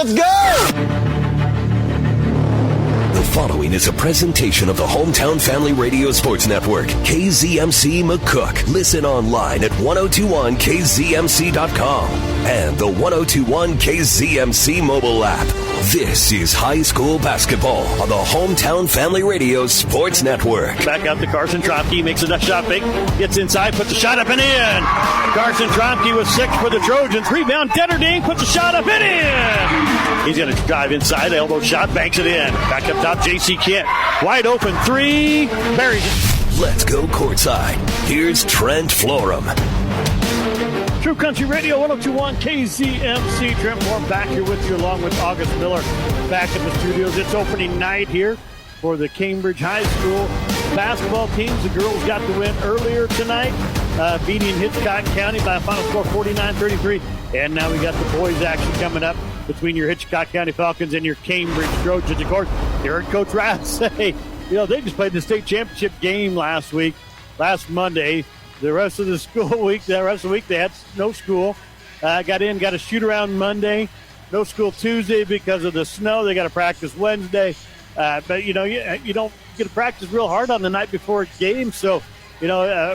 Let's go! The following is a presentation of the Hometown Family Radio Sports Network, KZMC McCook. Listen online at 1021kzmc.com and the 1021 KZMC mobile app. This is high school basketball on the Hometown Family Radio Sports Network. Back out to CTrompke, makes a shot fake, gets inside, puts a shot up and in. CTrompke with 6 for the Trojans. Rebound, Detterding puts a shot up and in. He's going to drive inside, elbow shot, banks it in. Back up top, J.C. Kent. Wide open three, buries it. Let's go courtside. Here's Trent Florham. True Country Radio, 1021 KZMC. Trent Florham back here with you along with August Miller back in the studios. It's opening night here for the Cambridge High School basketball teams. The girls got the win earlier tonight, beating Hitchcock County by a final score 49-33. And now we got the boys action coming up between your Hitchcock County Falcons and your Cambridge Trojans. Of course, you heard Coach Rath say, they just played the state championship game last Monday. The rest of the week, they had no school. Got a shoot-around Monday. No school Tuesday because of the snow. They got to practice Wednesday. But, you don't get to practice real hard on the night before a game. So,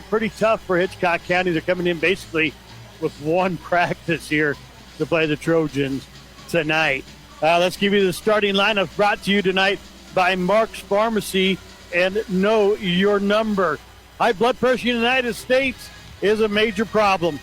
pretty tough for Hitchcock County. They're coming in basically with one practice here to play the Trojans tonight. Let's give you the starting lineup brought to you tonight by Mark's Pharmacy and Know Your Number. High blood pressure in the United States is a major problem.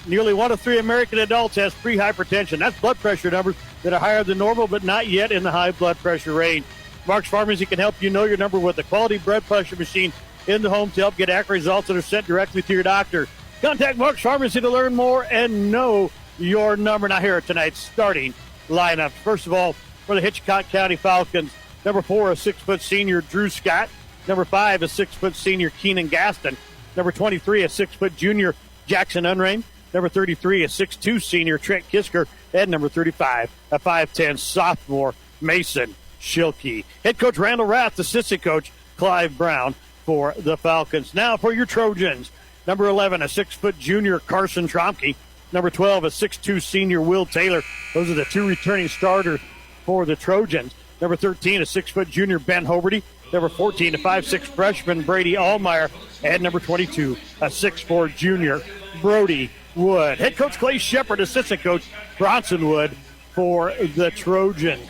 Nearly 1 of 3 American adults has pre-hypertension. That's blood pressure numbers that are higher than normal, but not yet in the high blood pressure range. Mark's Pharmacy can help you know your number with a quality blood pressure machine in the home to help get accurate results that are sent directly to your doctor. Contact Mark's Pharmacy to learn more and know your number. Now here are tonight's starting lineup. First of all, for the Hitchcock County Falcons, number 4, a 6-foot senior, Drew Scott. Number 5, a 6-foot senior, Keenan Gaston. Number 23, a 6-foot junior, Jackson Unrain. Number 33, a 6'2 senior, Trent Kisker. And number 35, a 5'10 sophomore, Mason Schilke. Head coach Randall Rath, assistant coach Clive Brown for the Falcons. Now for your Trojans. Number 11, a 6-foot junior, Carson Trompke. Number 12, a 6'2 senior, Will Taylor. Those are the 2 returning starters for the Trojans. Number 13, a 6-foot junior, Ben Hoberty. Number 14, a 5'6 freshman, Brady Allmeyer. And number 22, a 6'4 junior, Brody Wood. Head coach Clay Shepard, assistant coach Bronson Wood for the Trojans.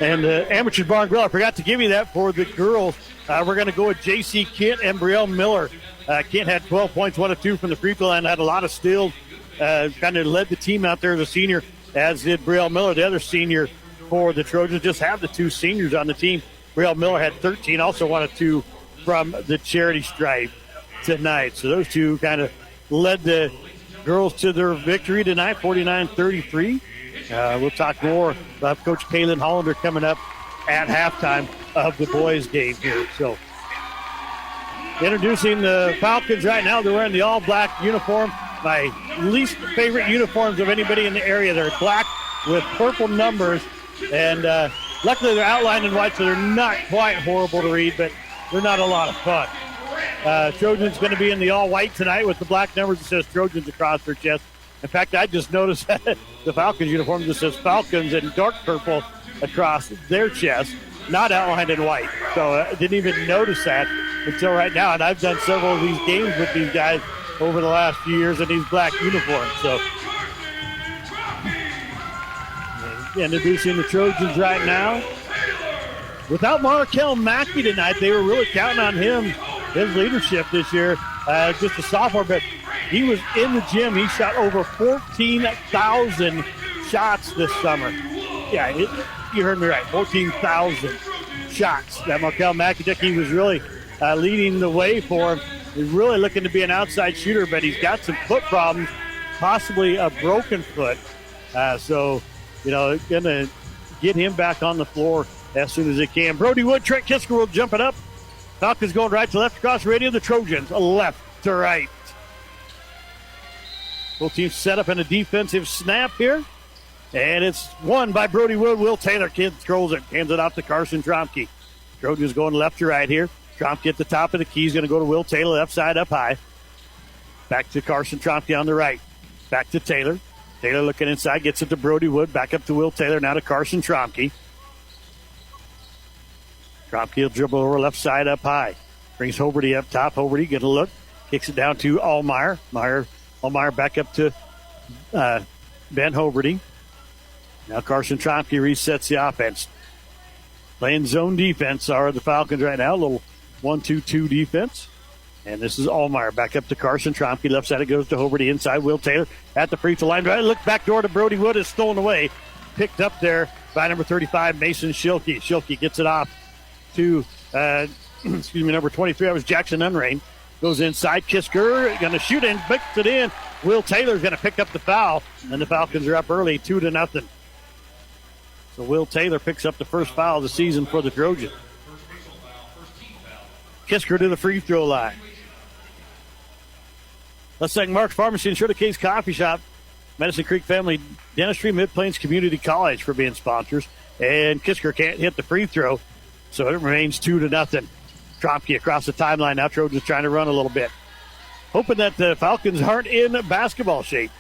And the Amateur Bar and Grill, I forgot to give you that for the girls. We're going to go with J.C. Kent and Brielle Miller. Kent had 12 points, 1 of 2 from the free throw line, had a lot of steals. Kind of led the team out there as a senior, as did Brielle Miller, the other senior for the Trojans. Just have the 2 seniors on the team. Brielle Miller had 13, also 1 of 2 from the charity stripe tonight. So those 2 kind of led the girls to their victory tonight, 49-33. We'll talk more about Coach Kaylin Hollander coming up at halftime of the boys' game here. So introducing the Falcons right now. They're wearing the all-black uniform. My least favorite uniforms of anybody in the area. They're black with purple numbers. And luckily they're outlined in white, so they're not quite horrible to read, but they're not a lot of fun. Trojans going to be in the all-white tonight with the black numbers that says Trojans across their chest. In fact, I just noticed that the Falcons uniform just says Falcons in dark purple across their chest, not outlined in white. So I didn't even notice that until right now. And I've done several of these games with these guys over the last few years in these black uniforms. So introducing the Trojans right now. Without Markel Mackey tonight, they were really counting on him, his leadership this year. Just a sophomore, but he was in the gym. He shot over 14,000 shots this summer. Yeah, you heard me right, 14,000 shots that Markel Mackey took. He was really leading the way for him. He's really looking to be an outside shooter, but he's got some foot problems, possibly a broken foot. So, going to get him back on the floor as soon as they can. Brody Wood, Trent Kisker will jump it up. Falcons going right to left across radio. The Trojans left to right. Both teams set up in a defensive snap here. And it's won by Brody Wood. Will Taylor controls it. Hands it off to Carson Trompke. Trojans going left to right here. Trompke at the top of the key. He's going to go to Will Taylor, left side up high. Back to Carson Trompke on the right. Back to Taylor. Taylor looking inside, gets it to BWood, back up to Will Taylor, now to Carson Trompke. Trompke will dribble over left side up high. Brings Hoberty up top. Hoberty get a look. Kicks it down to Allmeyer. Allmeyer back up to Ben Hoberty. Now Carson Trompke resets the offense. Playing zone defense are the Falcons right now. A little 1-2-2 defense. And this is Allmeyer back up to Carson Trompke. Left side it goes to Hoberty. Inside Will Taylor at the free throw line. Look back door to BWood. Is stolen away. Picked up there by number 35, Mason Schilke. Schilke gets it off to number 23. That was Jackson Unrain. Goes inside. Kisker going to shoot and picks it in. Will Taylor's going to pick up the foul. And the Falcons are up early, 2-0. So Will Taylor picks up the first foul of the season for the Trojans. Kisker to the free throw line. Let's thank Mark's Pharmacy and Shirley K's Coffee Shop, Medicine Creek Family Dentistry, Mid-Plains Community College for being sponsors. And Kisker can't hit the free throw, so it remains 2-0. Trompke across the timeline now. Trojans trying to run a little bit. Hoping that the Falcons aren't in basketball shape.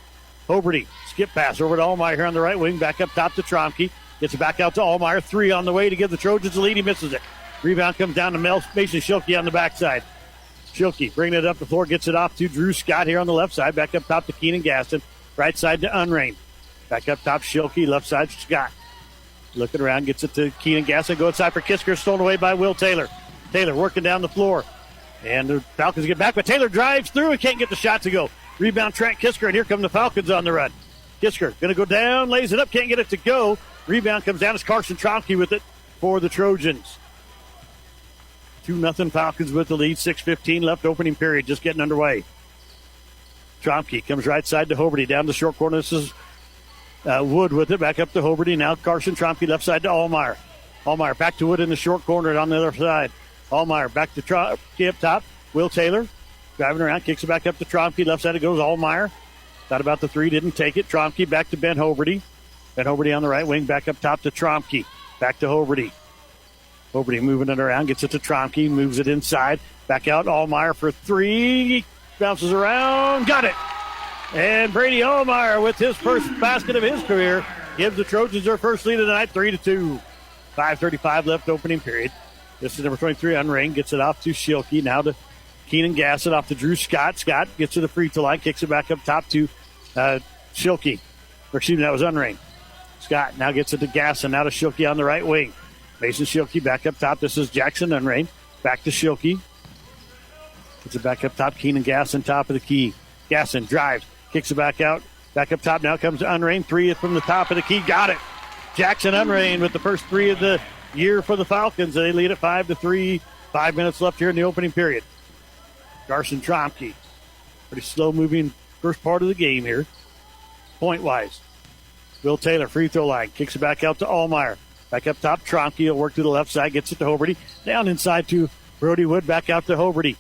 Hoberty, skip pass over to Allmeyer here on the right wing. Back up top to Trompke. Gets it back out to Allmeyer. 3 on the way to give the Trojans the lead. He misses it. Rebound comes down to Mason Schilke on the backside. Schilke bringing it up the floor. Gets it off to Drew Scott here on the left side. Back up top to Keenan Gaston. Right side to Unrain. Back up top Schilke. Left side Scott. Looking around. Gets it to Keenan Gaston. Go inside for Kisker. Stolen away by Will Taylor. Taylor working down the floor. And the Falcons get back, but Taylor drives through and can't get the shot to go. Rebound Trent Kisker, and here come the Falcons on the run. Kisker going to go down, lays it up, can't get it to go. Rebound comes down. It's Carson Trompke with it for the Trojans. 2-0 Falcons with the lead. 6:15 left, opening period, just getting underway. Trompke comes right side to Hoberty, down the short corner. This is Wood with it, back up to Hoberty. Now Carson Trompke left side to Allmeyer. Allmeyer back to Wood in the short corner on the other side. Allmeyer back to Trompke up top. Will Taylor driving around, kicks it back up to Trompke. Left side it goes. Allmeyer thought about the three, didn't take it. Trompke back to Ben Hoberty. Ben Hoberty on the right wing, back up top to Trompke. Back to Hoberty. Hoberty moving it around, gets it to Trompke, moves it inside. Back out, Allmeyer for 3. Bounces around, got it. And Brady Allmeyer with his first basket of his career gives the Trojans their first lead of the night, 3-2. 5:35 left, opening period. This is number 23, Unrain. Gets it off to Schilke. Now to Keenan Gasson, off to Drew Scott. Scott gets to the free throw line, kicks it back up top to Schilke. Or excuse me, that was Unrain. Scott now gets it to Gasson. Now to Schilke on the right wing. Mason Schilke back up top. This is Jackson Unrain. Back to Schilke. Gets it back up top. Keenan Gasson, top of the key. Gasson drives, kicks it back out. Back up top. Now comes Unrain. 3 from the top of the key. Got it. Jackson Unrain with the first 3 of the year for the Falcons. They lead at 5-3. 5 minutes left here in the opening period. Carson Trompke. Pretty slow-moving first part of the game here. Point-wise. Will Taylor, free throw line. Kicks it back out to Allmeyer. Back up top, Trompke will work to the left side. Gets it to Hoberty. Down inside to BWood. Back out to Hoberty.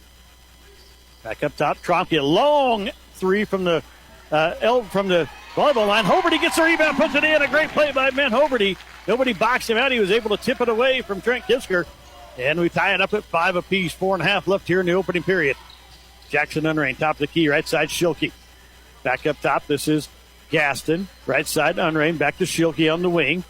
Back up top, Trompke. A long 3 from the volleyball line. Hoberty gets the rebound, puts it in. A great play by Ben Hoberty. Nobody boxed him out. He was able to tip it away from Trent Kisker. And we tie it up at 5 apiece. 4.5 left here in the opening period. Jackson Unrain, top of the key, right side, Schilke. Back up top, this is Gaston. Right side, Unrain, back to Schilke on the wing.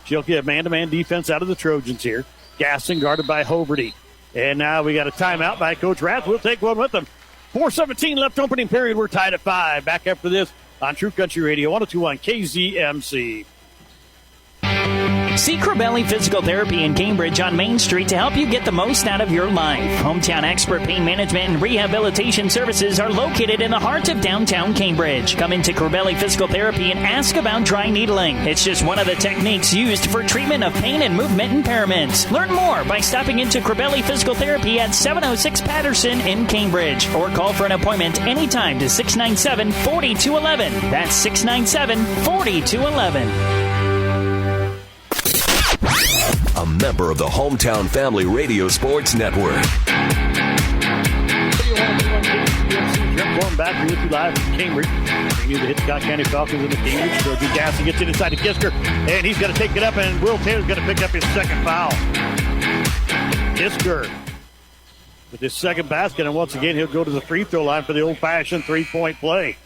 Schilke, a man-to-man defense out of the Trojans here. Gaston guarded by Hoberty. And now we got a timeout by Coach Rath. We'll take one with them. 4:17 left, opening period. We're tied at 5. Back after this on True Country Radio, 102.1 KZMC. See Corbelli Physical Therapy in Cambridge on Main Street to help you get the most out of your life. Hometown expert pain management and rehabilitation services are located in the heart of downtown Cambridge. Come into Corbelli Physical Therapy and ask about dry needling. It's just one of the techniques used for treatment of pain and movement impairments. Learn more by stopping into Corbelli Physical Therapy at 706 Patterson in Cambridge, or call for an appointment anytime to 697-4211. That's 697-4211. A member of the Hometown Family Radio Sports Network. Going back here with you live from Cambridge. Bringing you the Hitchcock County Falcons and the Cambridge Trojans. Gasson gets it inside to Kisker, and he's going to take it up, and Will Taylor's going to pick up his second foul. Kisker with his second basket, and once again he'll go to the free throw line for the old-fashioned three-point play.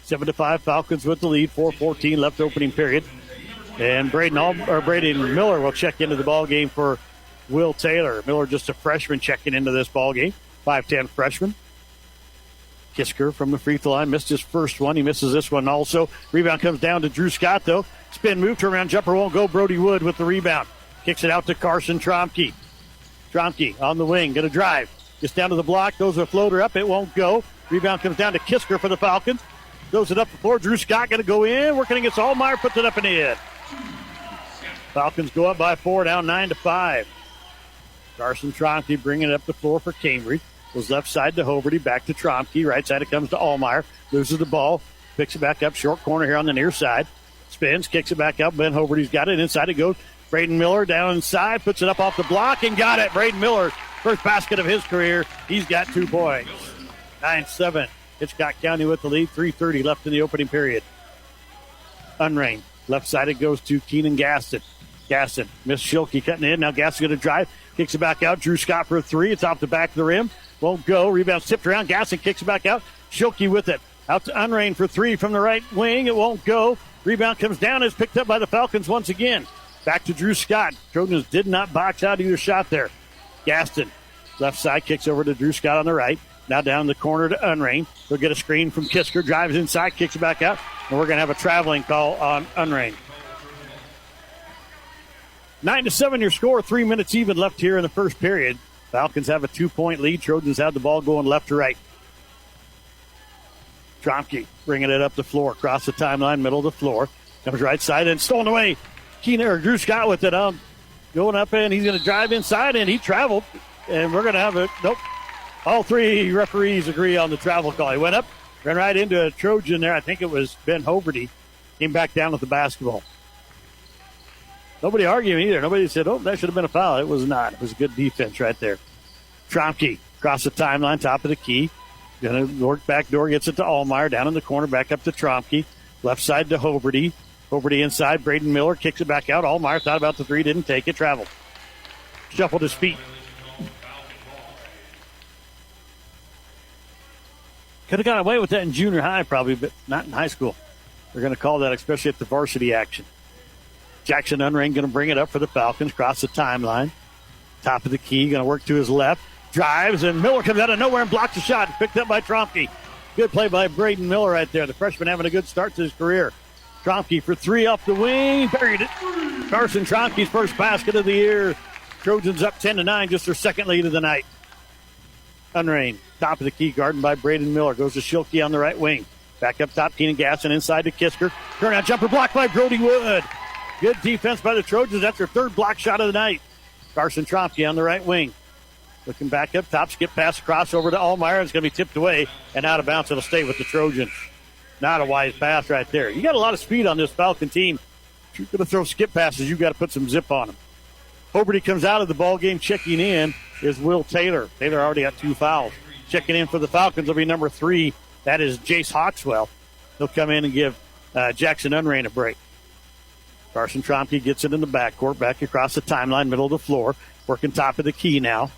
7-5 Falcons with the lead. 4:14 left opening period. And Braden Miller will check into the ball game for Will Taylor. Miller just a freshman checking into this ball game. 5'10 freshman. Kisker from the free throw line missed his first one. He misses this one also. Rebound comes down to Drew Scott, though. Spin move, turnaround jumper won't go. BWood with the rebound. Kicks it out to Carson Tromke. Tromke on the wing, going to drive. Gets down to the block, goes a floater up. It won't go. Rebound comes down to Kisker for the Falcons. Throws it up the floor. Drew Scott going to go in. Working against Allmeyer, puts it up and in. Falcons go up by 4, down 9-5. Carson Tromke bringing it up the floor for Cambridge. Goes left side to Hoberty, back to Tromke. Right side it comes to Allmeyer. Loses the ball. Picks it back up. Short corner here on the near side. Spins, kicks it back up. Ben Hoberty's got it. Inside it goes. Braden Miller down inside. Puts it up off the block and got it. Braden Miller, first basket of his career. He's got 2 points. 9-7. Hitchcock County with the lead. 3:30 left in the opening period. Unrain. Left side it goes to Keenan Gaston. Gaston missed Schilke cutting in. Now Gaston going to drive. Kicks it back out. Drew Scott for a 3. It's off the back of the rim. Won't go. Rebound tipped around. Gaston kicks it back out. Schilke with it. Out to Unrain for 3 from the right wing. It won't go. Rebound comes down. It's picked up by the Falcons once again. Back to Drew Scott. Trojans did not box out either shot there. Gaston. Left side kicks over to Drew Scott on the right. Now down the corner to Unrain. He'll get a screen from Kisker. Drives inside. Kicks it back out. And we're going to have a traveling call on Unrain. 9-7 your score. 3 minutes even left here in the first period. Falcons have a 2-point lead. Trojans have the ball going left to right. Tromke bringing it up the floor. Across the timeline, middle of the floor. Comes right side and stolen away. Drew Scott with it. Going up and he's going to drive inside and he traveled. And we're going to have a, nope. All 3 referees agree on the travel call. He went up, ran right into a Trojan there. I think it was Ben Hoberty. Came back down with the basketball. Nobody arguing either. Nobody said, oh, that should have been a foul. It was not. It was a good defense right there. Tromke across the timeline, top of the key. Going to work back door, gets it to Allmeyer. Down in the corner, back up to Tromke. Left side to Hoberty. Hoberty inside. Braden Miller kicks it back out. Allmeyer thought about the 3, didn't take it. Traveled. Shuffled his feet. Could have got away with that in junior high probably, but not in high school. They're going to call that, especially at the varsity action. Jackson Unrain going to bring it up for the Falcons. Cross the timeline. Top of the key. Going to work to his left. Drives, and Miller comes out of nowhere and blocks the shot. Picked up by Tromke. Good play by Braden Miller right there. The freshman having a good start to his career. Tromke for 3 off the wing. Buried it. Carson Tromke's first basket of the year. Trojans up 10-9, just their second lead of the night. Unrain. Top of the key, guarded by Braden Miller. Goes to Schilke on the right wing. Back up top, Keenan Gaston inside to Kisker. Turnout jumper blocked by BWood. Good defense by the Trojans. That's their 3rd block shot of the night. Carson Tromke on the right wing. Looking back up top, skip pass across over to Allmeyer. It's going to be tipped away and out of bounds. It'll stay with the Trojans. Not a wise pass right there. You got a lot of speed on this Falcon team. If you're going to throw skip passes, you got to put some zip on them. Hoberty comes out of the ball game. Checking in is Will Taylor. Taylor already got 2 fouls. Checking in for the Falcons will be number 3. That is Jace Hawkswell. He'll come in and give Jackson Unrain a break. Carson Tromke gets it in the backcourt, back across the timeline, middle of the floor, working top of the key now.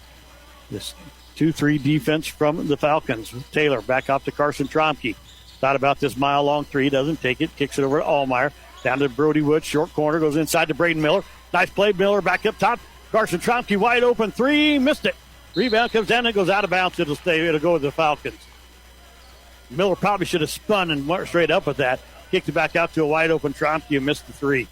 This 2-3 defense from the Falcons. Taylor back off to Carson Tromke. Thought about this mile-long 3, doesn't take it, kicks it over to Allmeyer. Down to BWood, short corner, goes inside to Braden Miller. Nice play, Miller back up top. Carson Tromke wide open 3, missed it. Rebound comes down and goes out of bounds. It'll go with the Falcons. Miller probably should have spun and went straight up with that. Kicked it back out to a wide open Tromke and missed the 3.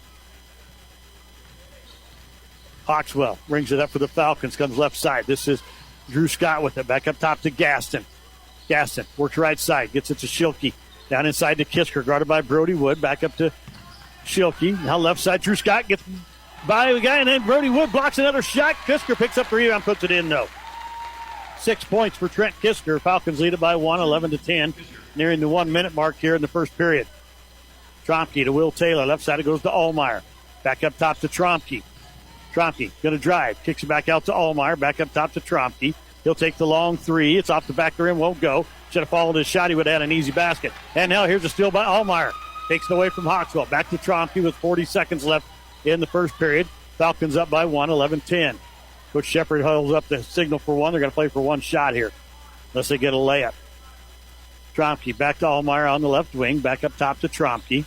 Hawkswell brings it up for the Falcons, comes left side. This is Drew Scott with it. Back up top to Gaston. Gaston works right side, gets it to Schilke. Down inside to Kisker, guarded by BWood. Back up to Schilke. Now left side, Drew Scott gets by the guy, and then BWood blocks another shot. Kisker picks up the rebound, puts it in, though. 6 points for Trent Kisker. Falcons lead it by 1, 11-10. Nearing the 1-minute mark here in the first period. Tromke to Will Taylor. Left side it goes to Allmeyer. Back up top to Tromke. Tromke going to drive. Kicks it back out to Allmeyer. Back up top to Tromke. He'll take the long 3. It's off the back of the rim. Won't go. Should have followed his shot. He would have had an easy basket. And now here's a steal by Allmeyer. Takes it away from Hawkswell. Back to Tromke with 40 seconds left in the first period. Falcons up by 1, 11-10. Coach Shepard holds up the signal for 1. They're going to play for 1 shot here unless they get a layup. Trompke back to Ahlemeyer on the left wing. Back up top to Trompke.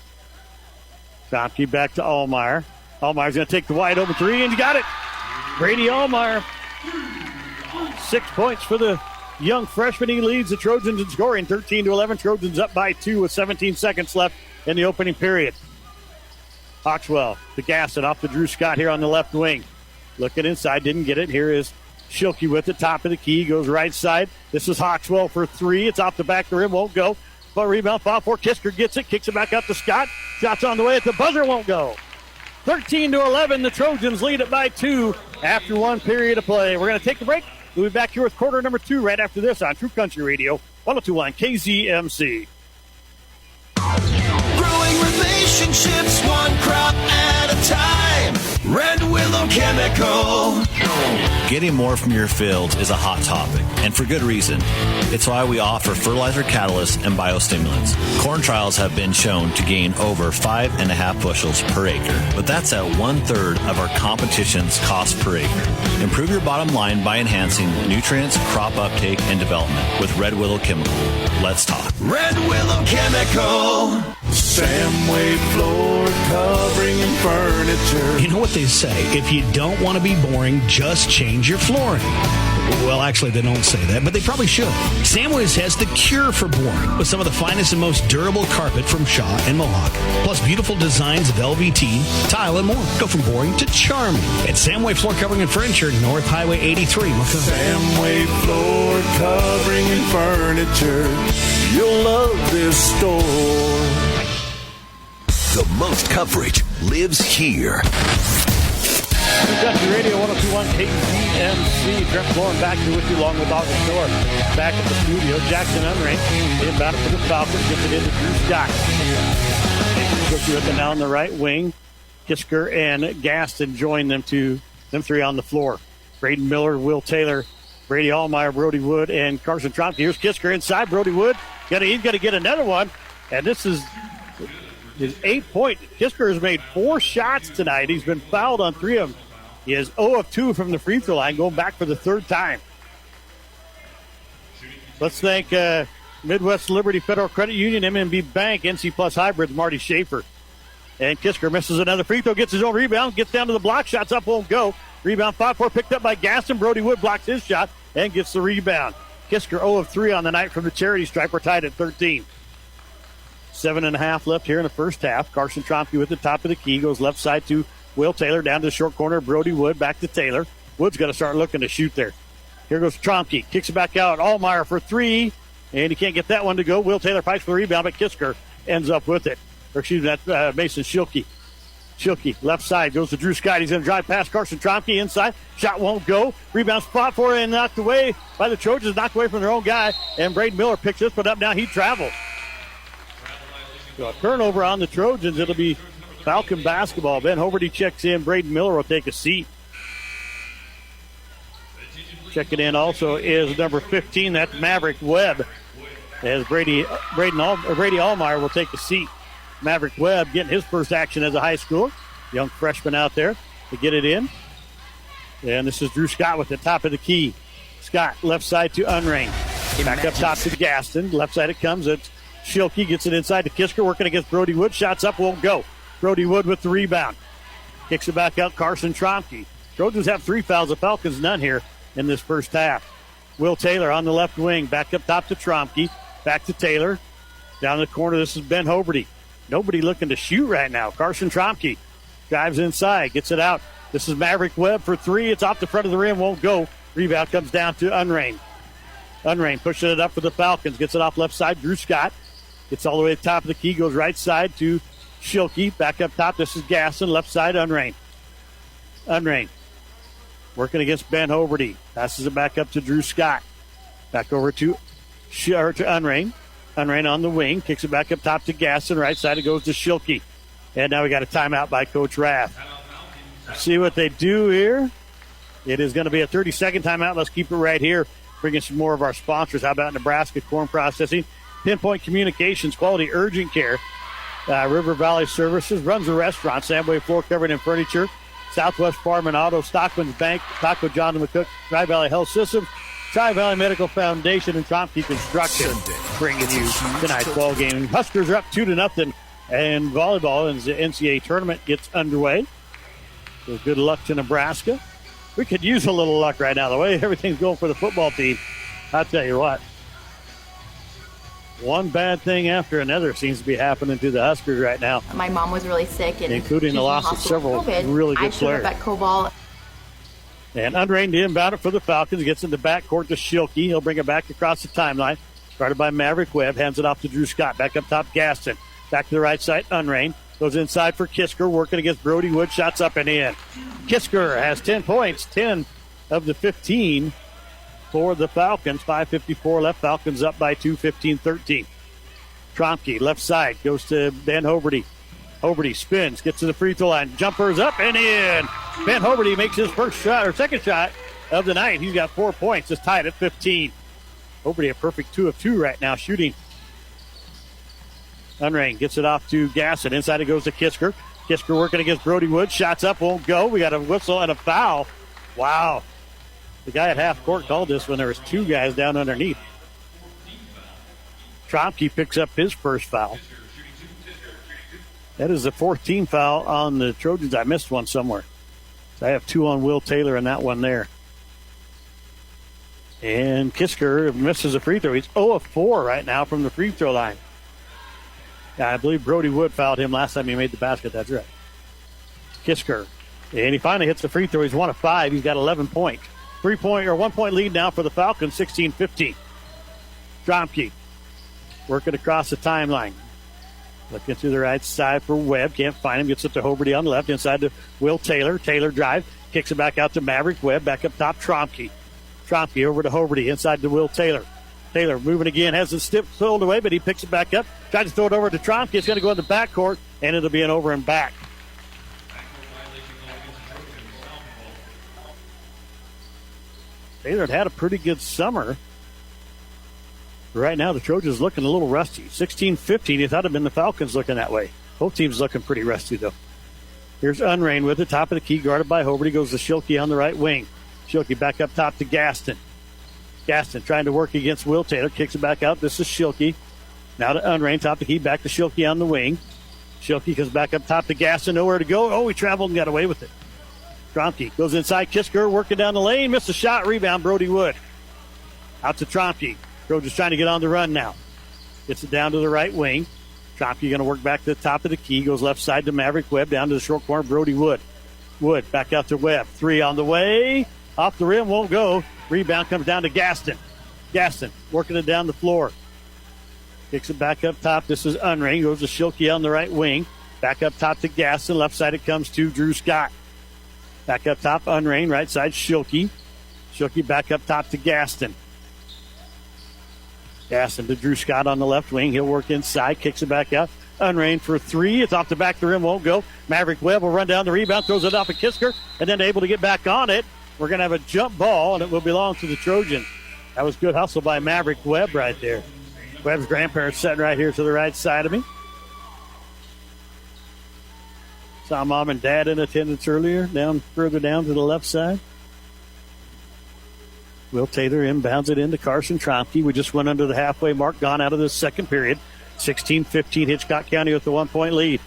Trompke back to Ahlemeyer. Ahlemeyer's going to take the wide open three, and you got it. Brady Ahlemeyer. 6 points for the young freshman. He leads the Trojans in scoring, 13-11. Trojans up by 2 with 17 seconds left in the opening period. Hawkswell to Gaston off to Drew Scott here on the left wing. Looking inside, didn't get it. Here is Schilke with the top of the key, goes right side. This is Hawkswell for three. It's off the back of the rim, won't go. But rebound, foul for Kisker gets it, kicks it back up to Scott. Shots on the way at the buzzer, won't go. 13-11, the Trojans lead it by 2 after 1 period of play. We're going to take a break. We'll be back here with quarter number 2 right after this on True Country Radio, 102.1 KZMC. Growing relationships, one crop at a time. Red Willow Chemical. Getting more from your fields is a hot topic, and for good reason. It's why we offer fertilizer catalysts and biostimulants. Corn trials have been shown to gain over 5.5 bushels per acre, but that's at 1/3 of our competition's cost per acre. Improve your bottom line by enhancing nutrients, crop uptake, and development with Red Willow Chemical. Let's talk. Red Willow Chemical. Samway floor covering and furniture. You know what they say, if you don't want to be boring, just change your flooring. Well, actually, they don't say that, but they probably should. Samways has the cure for boring with some of the finest and most durable carpet from Shaw and Mohawk, plus beautiful designs of LVT, tile, and more. Go from boring to charming at Samway Floor Covering and Furniture, North Highway 83. Samway floor covering and furniture. You'll love this store. The most coverage lives here. Country Radio 102.1 KZMC. Trent Lauren back here with you along with August Miller. Back at the studio. Jackson Unrain inbound it for the Falcons. Gets it into Drew Scott. With it now on the right wing. Kisker and Gaston join them three on the floor. Braden Miller, Will Taylor, Brady Ahlemeyer, Brody Wood, and Carson Trompke. Here's Kisker inside. Brody Wood. He's going to get another one. And this is his 8-point. Kisker has made 4 shots tonight. He's been fouled on 3 of them. He is 0 of 2 from the free throw line, going back for the 3rd time. Let's thank Midwest Liberty Federal Credit Union, MMB Bank, NC Plus Hybrids, Marty Schaefer. And Kisker misses another free throw, gets his own rebound, gets down to the block, shots up, won't go. Rebound 5-4 picked up by Gaston. Brody Wood blocks his shot and gets the rebound. Kisker 0 of 3 on the night from the charity stripe. We're tied at 13. 7.5 left here in the first half. Carson Trompke with the top of the key. Goes left side to Will Taylor. Down to the short corner. Brody Wood back to Taylor. Wood's going to start looking to shoot there. Here goes Trompke. Kicks it back out. Ahlemeyer for 3. And he can't get that one to go. Will Taylor fights for the rebound, but Kisker ends up with it. Or excuse me, that's Mason Schilke. Schilke, left side, goes to Drew Scott. He's going to drive past Carson Trompke inside. Shot won't go. Rebound spot for it and knocked away by the Trojans. Knocked away from their own guy. And Braden Miller picks this one up. Now he travels. So a turnover on the Trojans. It'll be Falcon basketball. BHoberty checks in. Braden Miller will take a seat. Checking in also is number 15. That's Maverick Webb. As Brady Ahlemeyer will take a seat. Maverick Webb getting his first action as a high schooler. Young freshman out there to get it in. And this is Drew Scott with the top of the key. Scott, left side to Unrain. Back up top to Gaston. Left side it comes. It's Schilke gets it inside to Kisker, working against Brody Wood. Shots up, won't go. Brody Wood with the rebound. Kicks it back out, Carson Trompke. Trojans have 3 fouls. The Falcons none here in this first half. Will Taylor on the left wing. Back up top to Trompke. Back to Taylor. Down the corner, this is BHoberty. Nobody looking to shoot right now. Carson Trompke drives inside, gets it out. This is Maverick Webb for 3. It's off the front of the rim, won't go. Rebound comes down to Unrain. Unrain pushing it up for the Falcons. Gets it off left side, Drew Scott. Gets all the way to the top of the key, goes right side to Schilke. Back up top, this is Gaston. Left side, Unrain. Unrain working against BHoberty. Passes it back up to Drew Scott. Back over to Unrain. Unrain on the wing. Kicks it back up top to Gaston. Right side it goes to Schilke. And now we got a timeout by Coach Rath. See what they do here. It is going to be a 30-second timeout. Let's keep it right here. Bring in some more of our sponsors. How about Nebraska Corn Processing? Pinpoint Communications, Quality Urgent Care, River Valley Services, runs a restaurant, Samway Floor Covering and Furniture, Southwest Farm and Auto, Stockman's Bank, Taco John and McCook, Dry Valley Health Systems, Tri-Valley Medical Foundation and Trompke Construction bringing you tonight's ball game. Huskers are up 2-0, and volleyball in the NCAA tournament gets underway. So good luck to Nebraska. We could use a little luck right now. The way everything's going for the football team, I'll tell you what. One bad thing after another seems to be happening to the Huskers right now. My mom was really sick, and including the loss of several really good players. I showed up at Cobalt. And unrained inbound it for the Falcons. Gets in the backcourt to Schilke. He'll bring it back across the timeline. Started by Maverick Webb. Hands it off to Drew Scott. Back up top, Gaston. Back to the right side, unrained. Goes inside for Kisker. Working against Brody Wood. Shots up and in. Kisker has 10 points. 10 of the 15 for the Falcons. 5:54 left. Falcons up by 2, 15-13. Trompke, left side, goes to BHoberty. Hoberty spins, gets to the free throw line. Jumpers up and in. BHoberty makes his first shot, or second shot of the night. He's got 4 points. It's tied at 15. Hoberty a perfect 2 of 2 right now shooting. Unrain gets it off to Gasson. Inside it goes to Kisker. Kisker working against Brody Wood. Shots up, won't go. We got a whistle and a foul. Wow. The guy at half court called this when there was 2 guys down underneath. Trompke picks up his first foul. That is the 14th foul on the Trojans. I missed one somewhere. So I have 2 on Will Taylor and that one there. And Kisker misses a free throw. He's 0 of 4 right now from the free throw line. Yeah, I believe Brody Wood fouled him last time he made the basket. That's right. Kisker. And he finally hits the free throw. He's 1 of 5. He's got 11 points. 1 point lead now for the Falcons, 16-15. Trompke working across the timeline. Looking to the right side for Webb. Can't find him. Gets it to Hoberty on the left. Inside to Will Taylor. Taylor drive. Kicks it back out to Maverick Webb. Back up top, Trompke. Trompke over to Hoberty. Inside to Will Taylor. Taylor moving again. Has it thrown away, but he picks it back up. Tries to throw it over to Trompke. It's going to go in the backcourt, and it'll be an over and back. Taylor had a pretty good summer. Right now, the Trojans looking a little rusty. 16-15, you thought it'd been the Falcons looking that way. Both teams looking pretty rusty, though. Here's Unrain with the top of the key, guarded by Hoberty. Goes to Schilke on the right wing. Schilke back up top to Gaston. Gaston trying to work against Will Taylor. Kicks it back out. This is Schilke. Now to Unrain, top of the key, back to Schilke on the wing. Schilke comes back up top to Gaston. Nowhere to go. Oh, he traveled and got away with it. Trompke goes inside. Kisker working down the lane. Missed a shot. Rebound, Brody Wood. Out to Trompke. Trojans trying to get on the run now. Gets it down to the right wing. Trompke going to work back to the top of the key. Goes left side to Maverick Webb. Down to the short corner, Brody Wood. Wood back out to Webb. 3 on the way. Off the rim, won't go. Rebound comes down to Gaston. Gaston working it down the floor. Kicks it back up top. This is Unrain. Goes to Schilke on the right wing. Back up top to Gaston. Left side it comes to Drew Scott. Back up top, Unrain. Right side, Schilke. Schilke back up top to Gaston. Gaston to Drew Scott on the left wing. He'll work inside, kicks it back out. Unrain for 3. It's off the back of the rim, won't go. Maverick Webb will run down the rebound, throws it off of Kisker, and then able to get back on it. We're going to have a jump ball, and it will belong to the Trojans. That was good hustle by Maverick Webb right there. Webb's grandparents sitting right here to the right side of me. Saw Mom and Dad in attendance earlier, further down to the left side. Will Taylor inbounds it into Carson Trompke. We just went under the halfway mark, gone out of the second period. 16-15, Hitchcock County with the 1 point lead.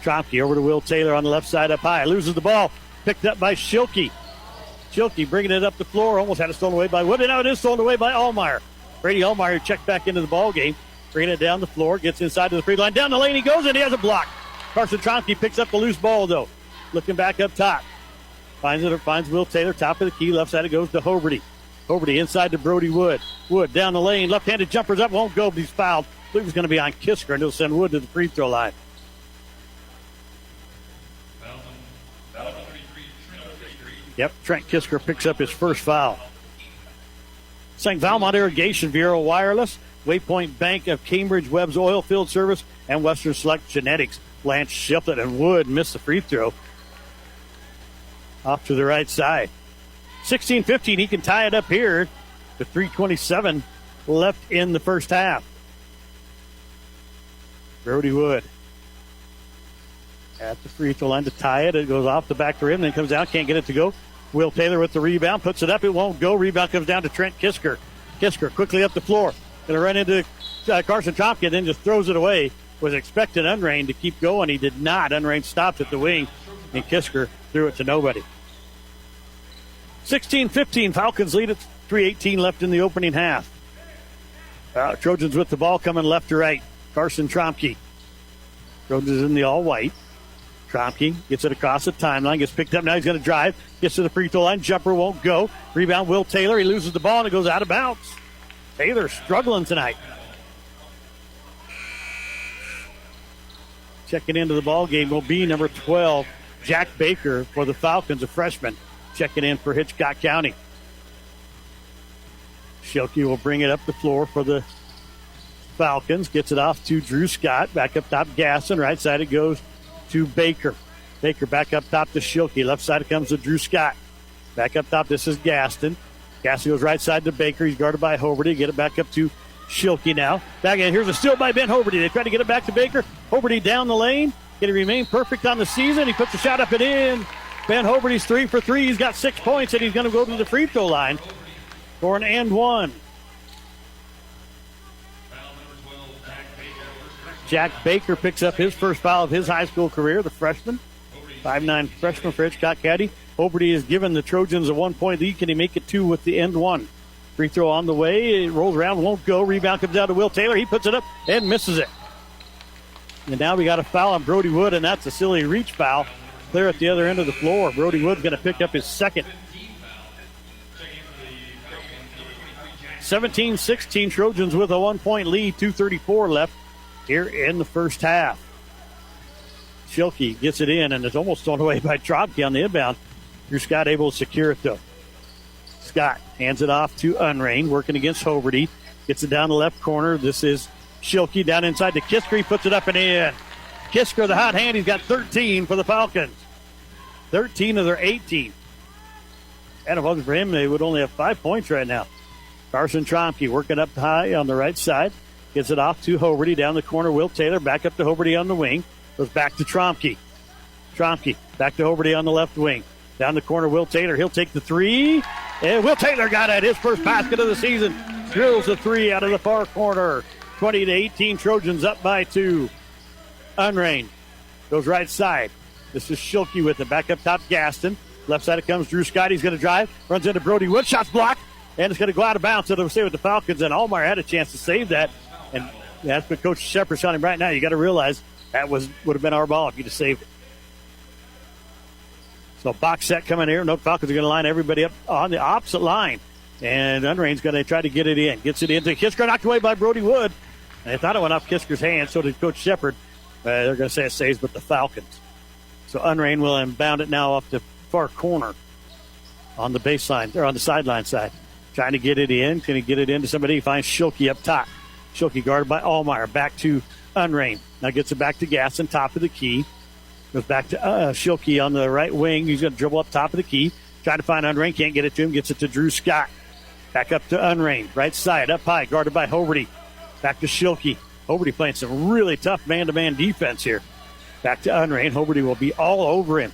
Trompke over to Will Taylor on the left side up high. Loses the ball. Picked up by Schilke. Schilke bringing it up the floor. Almost had it stolen away by Wood. And now it is stolen away by Allmeyer. Brady Allmeyer checked back into the ball game. Bringing it down the floor. Gets inside to the free line. Down the lane he goes, and he has a block. Carson Trompke picks up the loose ball, though. Looking back up top. Finds Will Taylor. Top of the key. Left side it goes to Hoberty. Hoberty inside to Brody Wood. Wood down the lane. Left-handed jumpers up. Won't go, but he's fouled. I believe he's going to be on Kisker, and he'll send Wood to the free throw line. Yep, Trent Kisker picks up his first foul. St. Valmont Irrigation, Vieira Wireless, Waypoint Bank of Cambridge, Webb's Oil Field Service, and Western Select Genetics. Blanche Shiflett and Wood missed the free throw. Off to the right side. 16-15, he can tie it up here with 3:27 left in the first half. Brody Wood at the free throw line to tie it. It goes off the back rim, then comes out, can't get it to go. Will Taylor with the rebound, puts it up, it won't go. Rebound comes down to Trent Kisker. Kisker quickly up the floor. Going to run into Carson Trompke, then just throws it away. Was expecting Unrain to keep going. He did not. Unrain stopped at the wing, and Kisker threw it to nobody. 16-15, Falcons lead at 3:18 left in the opening half. Trojans with the ball coming left to right. Carson Trompke. Trojans in the all-white. Trompke gets it across the timeline, gets picked up. Now he's going to drive. Gets to the free throw line. Jumper won't go. Rebound, Will Taylor. He loses the ball, and it goes out of bounds. Taylor struggling tonight. Checking into the ball game will be number 12, Jack Baker for the Falcons, a freshman. Checking in for Hitchcock County. Schilke will bring it up the floor for the Falcons. Gets it off to Drew Scott. Back up top, Gaston. Right side it goes to Baker. Baker back up top to Schilke. Left side it comes to Drew Scott. Back up top, this is Gaston. Gaston goes right side to Baker. He's guarded by Hoberty. Get it back up to Schilke now. Back in. Here's a steal by Ben Hoberty. They try to get it back to Baker. Hoberty down the lane. Can he remain perfect on the season? He puts the shot up and in. Ben Hoberty's 3 for 3. He's got 6 points, and he's going to go to the free throw line for an and one. Jack Baker picks up his first foul of his high school career, the freshman. 5'9" freshman for Hitchcock County. Hoberty has given the Trojans a 1-point lead. Can he make it 2 with the end one? Free throw on the way. It rolls around, won't go. Rebound comes down to Will Taylor. He puts it up and misses it. And now we got a foul on Brody Wood, and that's a silly reach foul there at the other end of the floor. Brody Wood's going to pick up his second. 17-16, Trojans with a 1-point lead. 2:34 left here in the first half. Schilke gets it in, and it's almost thrown away by Trompke on the inbound. Drew Scott able to secure it, though. Scott hands it off to Unrain, working against Hoberty. Gets it down the left corner. This is Schilke down inside to Kisker. He puts it up and in. Kisker, the hot hand, he's got 13 for the Falcons. 13 of their 18. And if it wasn't for him, they would only have 5 points right now. Carson Trompke working up high on the right side. Gets it off to Hoberty down the corner. Will Taylor back up to Hoberty on the wing. Goes back to Trompke. Trompke back to Hoberty on the left wing. Down the corner, Will Taylor. He'll take the three. And Will Taylor got it. His first basket of the season. Drills the three out of the far corner. 20-18. Trojans up by 2. Unrain goes right side. This is Schilke with it. Back up top, Gaston. Left side it comes Drew Scott. He's going to drive. Runs into Brody Wood. Shots blocked. And it's going to go out of bounds. It'll stay with the Falcons. And Allmeyer had a chance to save that. And that's what Coach Shepard's on him right now. You got to realize that would have been our ball if you'd have saved it. So box set coming here. No, Falcons are going to line everybody up on the opposite line. And Unrain's going to try to get it in. Gets it into Kisker, knocked away by Brody Wood. And they thought it went off Kisker's hand. So did Coach Shepard. They're going to say it saves with the Falcons. So Unrain will inbound it now off the far corner on the baseline, or on the sideline side. Trying to get it in. Can he get it into somebody? He finds Schilke up top. Schilke guarded by Allmeyer. Back to Unrain. Now gets it back to Gaston, top of the key. Goes back to Schilke on the right wing. He's going to dribble up top of the key. Trying to find Unrain. Can't get it to him. Gets it to Drew Scott. Back up to Unrain. Right side. Up high. Guarded by Hoberty. Back to Schilke. Hoberty playing some really tough man-to-man defense here. Back to Unrain. Hoberty will be all over him.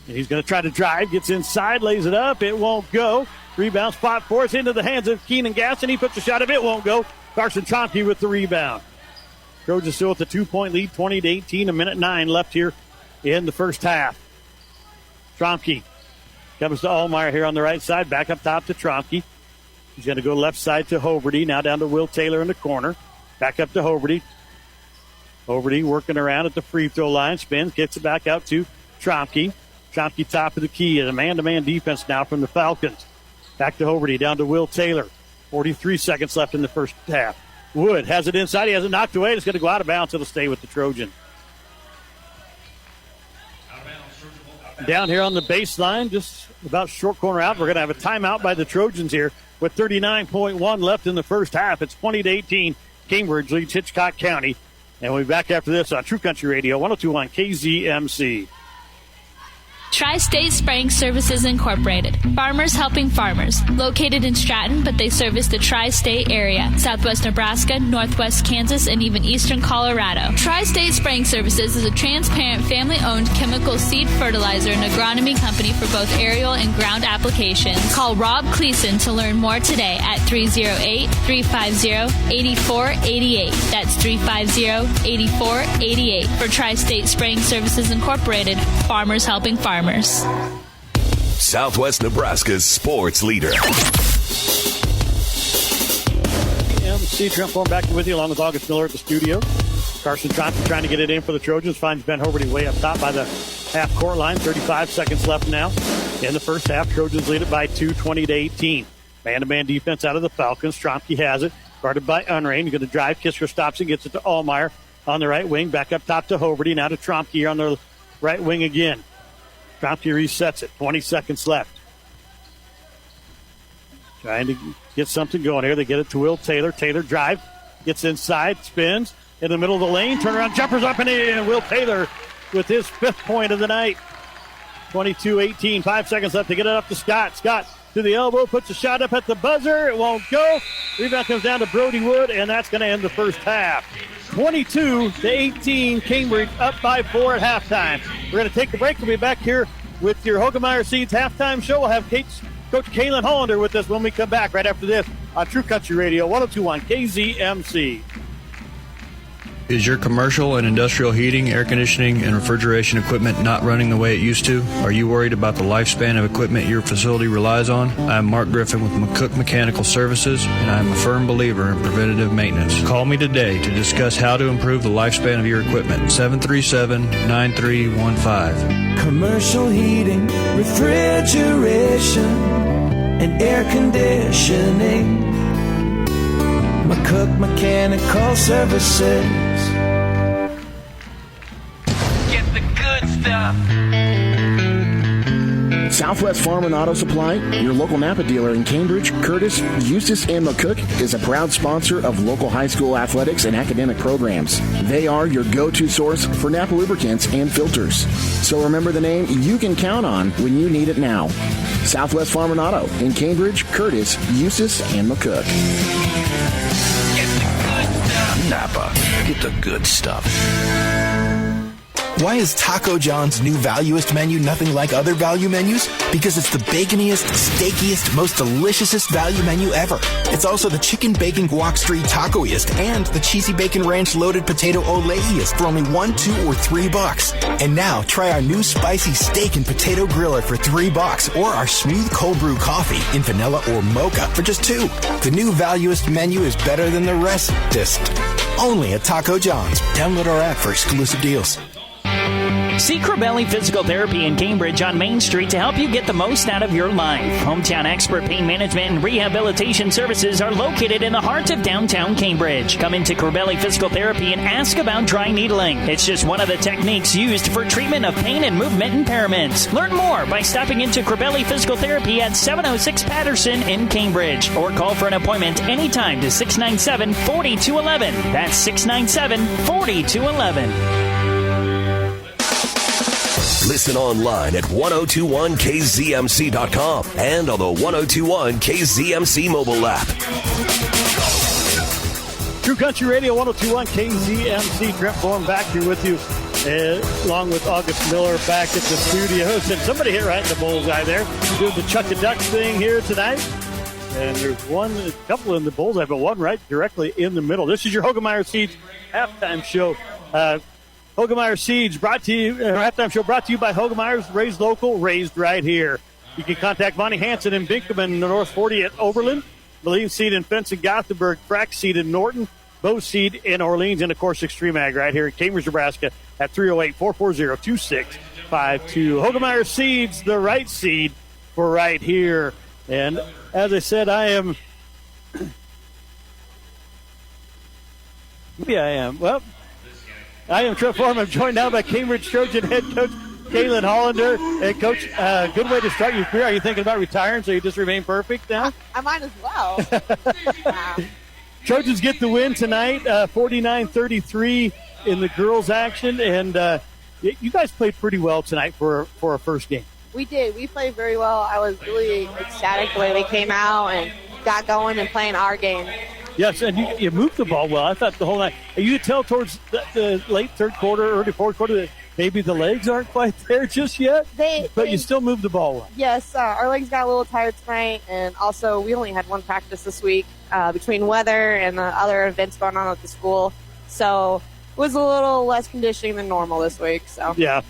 And he's going to try to drive. Gets inside. Lays it up. It won't go. Rebound spot for us into the hands of Keenan Gaston. He puts a shot up. It won't go. Carson Trompke with the rebound. Trojans still with a 2-point lead, 20-18, 1:09 left here in the first half. Trompke comes to Allmeyer here on the right side, back up top to Trompke. He's going to go left side to Hoberty, now down to Will Taylor in the corner. Back up to Hoberty. Hoberty working around at the free throw line, spins, gets it back out to Trompke. Trompke top of the key, and a man-to-man defense now from the Falcons. Back to Hoberty, down to Will Taylor. 43 seconds left in the first half. Wood has it inside. He has it knocked away. It's going to go out of bounds. It'll stay with the Trojans. Down here on the baseline, just about short corner out. We're going to have a timeout by the Trojans here with 39.1 left in the first half. It's 20-18. Cambridge leads Hitchcock County. And we'll be back after this on True Country Radio, 102.1 KZMC. Tri-State Spraying Services Incorporated. Farmers helping farmers. Located in Stratton, but they service the Tri-State area. Southwest Nebraska, Northwest Kansas, and even eastern Colorado. Tri-State Spraying Services is a transparent, family-owned chemical seed fertilizer and agronomy company for both aerial and ground applications. Call Rob Cleason to learn more today at 308-350-8488. That's 350-8488 for Tri-State Spraying Services Incorporated. Farmers helping farmers. Southwest Nebraska's sports leader. Is your commercial and industrial heating, air conditioning, and refrigeration equipment not running the way it used to? Are you worried about the lifespan of equipment your facility relies on? I'm Mark Griffin with McCook Mechanical Services, and I'm a firm believer in preventative maintenance. Call me today to discuss how to improve the lifespan of your equipment. 737-9315. Commercial heating, refrigeration, and air conditioning. McCook Mechanical Services. Get the good stuff. Southwest Farm and Auto Supply, your local Napa dealer in Cambridge, Curtis, Eustis, and McCook, is a proud sponsor of local high school athletics and academic programs. They are your go-to source for Napa lubricants and filters. So remember the name you can count on when you need it now. Southwest Farm and Auto in Cambridge, Curtis, Eustis, and McCook. Get the good stuff. Napa, get the good stuff. Why is Taco John's new Valuist menu nothing like other value menus? Because it's the baconiest, steakiest, most deliciousest value menu ever. It's also the chicken bacon guac street tacoiest and the cheesy bacon ranch loaded potato oleiest for only $1, $2, or $3. And now try our new spicy steak and potato griller for $3, or our smooth cold brew coffee in vanilla or mocha for just $2. The new Valuist menu is better than the rest. Only at Taco John's. Download our app for exclusive deals. See Corbelli Physical Therapy in Cambridge on Main Street to help you get the most out of your life. Hometown expert pain management and rehabilitation services are located in the heart of downtown Cambridge. Come into Corbelli Physical Therapy and ask about dry needling. It's just one of the techniques used for treatment of pain and movement impairments. Learn more by stopping into Corbelli Physical Therapy at 706 Patterson in Cambridge, or call for an appointment anytime to 697-4211. That's 697-4211. Listen online at 1021kzmc.com and on the 1021 KZMC mobile app. True Country Radio 102.1 KZMC. Trent Bourne back here with you, along with August Miller back at the studios. And somebody hit right in the bullseye there. Doing the Chuck a Duck thing here tonight. And there's a couple in the bullseye, but one right directly in the middle. This is your HobertMeyer Seeds halftime show. HobertMeyer Seeds halftime show brought to you by HobertMeyer's, raised local, raised right here. You can contact Bonnie Hansen in Binkham in the North 40 at Oberlin, Moline Seed in Fenton, Gothenburg, Frack Seed in Norton, Bow Seed in Orleans, and of course Extreme Ag right here in Cambridge, Nebraska at 308-440-2652. HobertMeyer Seeds, the right seed for right here. And as I said, I am. I am Trent Forman. I'm joined now by Cambridge Trojan head coach Kaylin Hollander. Hey, Coach, good way to start your career. Are you thinking about retiring so you just remain perfect now? I might as well. Wow. Trojans get the win tonight, 49-33 in the girls' action. And You guys played pretty well tonight for a first game. We did. We played very well. I was really ecstatic the way we came out and got going and playing our game. Yes, and you moved the ball well. I thought the whole night. You could tell towards the late third quarter, early fourth quarter that maybe the legs aren't quite there just yet, but you still moved the ball well. Yes, our legs got a little tired tonight, and also we only had one practice this week between weather and the other events going on at the school. So it was a little less conditioning than normal this week. So yeah.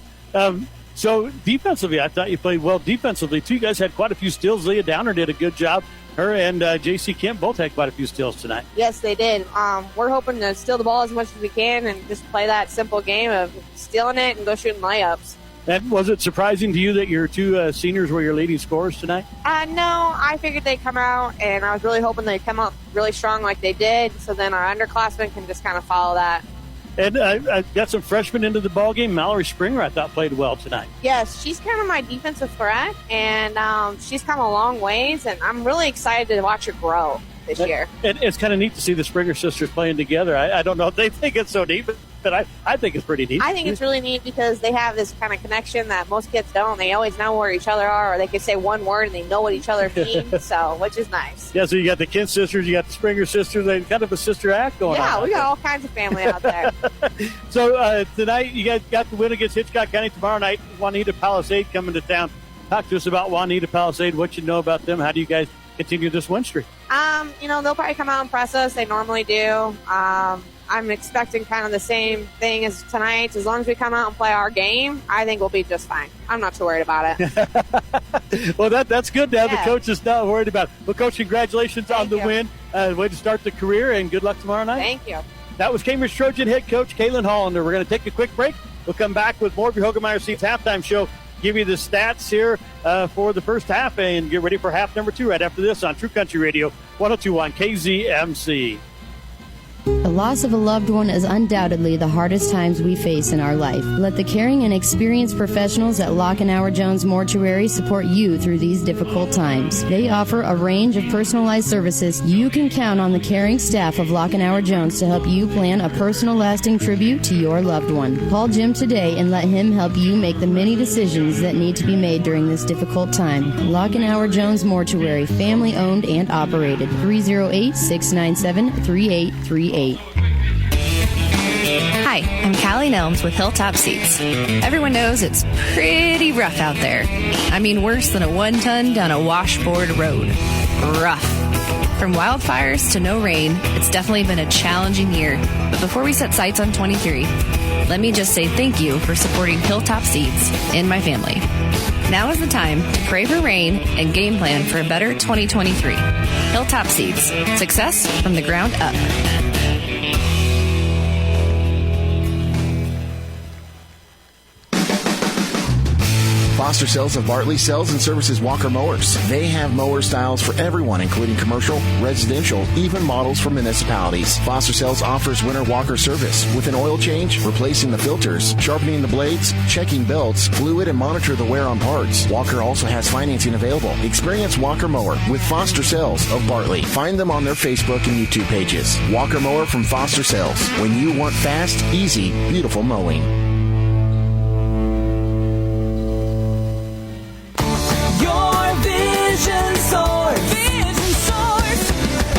So defensively, I thought you played well defensively, too. You guys had quite a few steals. Leah Downer did a good job. Her and J.C. Kemp both had quite a few steals tonight. Yes, they did. We're hoping to steal the ball as much as we can and just play that simple game of stealing it and go shooting layups. And was it surprising to you that your two seniors were your leading scorers tonight? No, I figured they'd come out, and I was really hoping they'd come out really strong like they did, so then our underclassmen can just kind of follow that. And I got some freshmen into the ball game. Mallory Springer, I thought, played well tonight. Yes, she's kind of my defensive threat, and she's come a long ways, and I'm really excited to watch her grow this year. And it's kind of neat to see the Springer sisters playing together. I don't know if they think it's so neat, but I think it's pretty neat. I think it's really neat because they have this kind of connection that most kids don't. They always know where each other are, or they can say one word and they know what each other means, so which is nice. Yeah, so you got the Kent sisters, you got the Springer sisters, they kind of a sister act going on. Yeah, we got all kinds of family out there. So tonight you guys got the win against Hitchcock County. Tomorrow night, Juanita Palisade coming to town. Talk to us about Juanita Palisade, what you know about them. How do you guys continue this win streak? They'll probably come out and press us. They normally do. I'm expecting kind of the same thing as tonight. As long as we come out and play our game, I think we'll be just fine. I'm not too worried about it. Well, that's good to have the coaches not worried about it. Well, Coach, congratulations on the win. Way to start the career, and good luck tomorrow night. Thank you. That was Cambridge Trojan head coach Kaylin Hollander. We're going to take a quick break. We'll come back with more of your BHoberty Seats halftime show. Give you the stats here for the first half and get ready for half number 2 right after this on True Country Radio 102.1 KZMC. The loss of a loved one is undoubtedly the hardest times we face in our life. Let the caring and experienced professionals at Lockenauer Jones Mortuary support you through these difficult times. They offer a range of personalized services. You can count on the caring staff of Lockenauer Jones to help you plan a personal, lasting tribute to your loved one. Call Jim today and let him help you make the many decisions that need to be made during this difficult time. Lockenauer Jones Mortuary, family owned and operated. 308-697-3838. Hi, I'm Callie Nelms with Hilltop Seats. Everyone knows it's pretty rough out there. I mean, worse than a 1-ton down a washboard road. Rough. From wildfires to no rain, it's definitely been a challenging year. But before we set sights on 23, let me just say thank you for supporting Hilltop Seats and my family. Now is the time to pray for rain and game plan for a better 2023. Hilltop Seats. Success from the ground up. Foster Sales of Bartley sells and services Walker mowers. They have mower styles for everyone, including commercial, residential, even models for municipalities. Foster Sales offers winter Walker service with an oil change, replacing the filters, sharpening the blades, checking belts, fluid, and monitor the wear on parts. Walker also has financing available. Experience Walker Mower with Foster Sales of Bartley. Find them on their Facebook and YouTube pages. Walker Mower from Foster Sales. When you want fast, easy, beautiful mowing. Vision Source.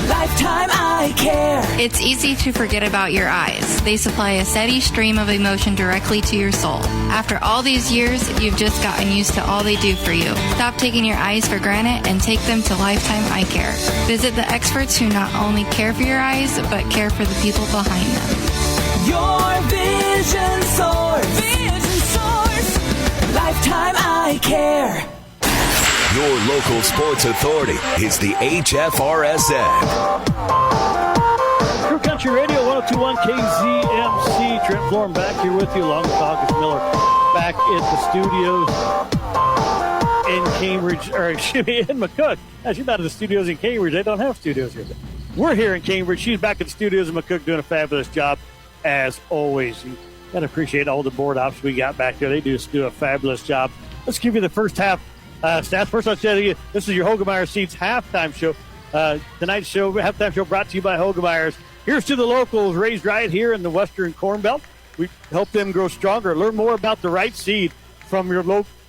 Lifetime eye care. It's easy to forget about your eyes. They supply a steady stream of emotion directly to your soul. After all these years, you've just gotten used to all they do for you. Stop taking your eyes for granted and take them to Lifetime Eye Care. Visit the experts who not only care for your eyes, but care for the people behind them. Your Vision Source. Lifetime eye care. Your local sports authority is the HFRSN. True Country Radio 102.1 KZMC. Trent Florham back here with you along with August Miller back at the studios in Cambridge, or excuse me, in McCook. She's not at the studios in Cambridge. They don't have studios here. We're here in Cambridge. She's back at the studios in McCook doing a fabulous job as always. You gotta appreciate all the board ops we got back there. They just do a fabulous job. Let's give you the first half stats. First, I'll tell you, this is your BHoberty Seats halftime show. Tonight's halftime show brought to you by BHoberty. Here's to the locals, raised right here in the Western Corn Belt. we help them grow stronger. Learn more about the right seed from your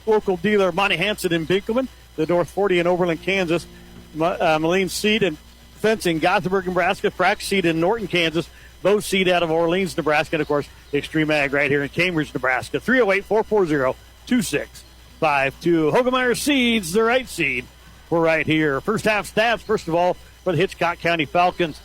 local dealer, Monty Hansen in Binkelman, the North 40 in Overland, Kansas, Moline Seed and Fence in Gothenburg, Nebraska, Frax Seed in Norton, Kansas, Bow Seed out of Orleans, Nebraska, and, of course, Extreme Ag right here in Cambridge, Nebraska. 308-440-2652. Hagelmeyer Seeds, the right seed. We're right here. First half stats, first of all, for the Hitchcock County Falcons.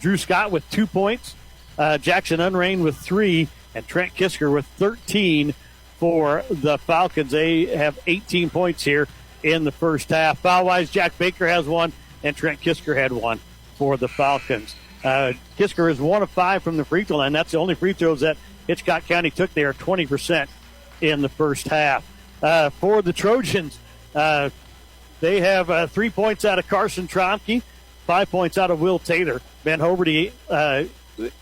Drew Scott with 2 points, Jackson Unrain with 3, and Trent Kisker with 13 for the Falcons. They have 18 points here in the first half. Foul-wise, Jack Baker has 1, and Trent Kisker had 1 for the Falcons. Kisker is 1 of 5 from the free throw line. That's the only free throws that Hitchcock County took. They are 20% in the first half. For the Trojans, they have 3 points out of Carson Trompke, 5 points out of Will Taylor. BWood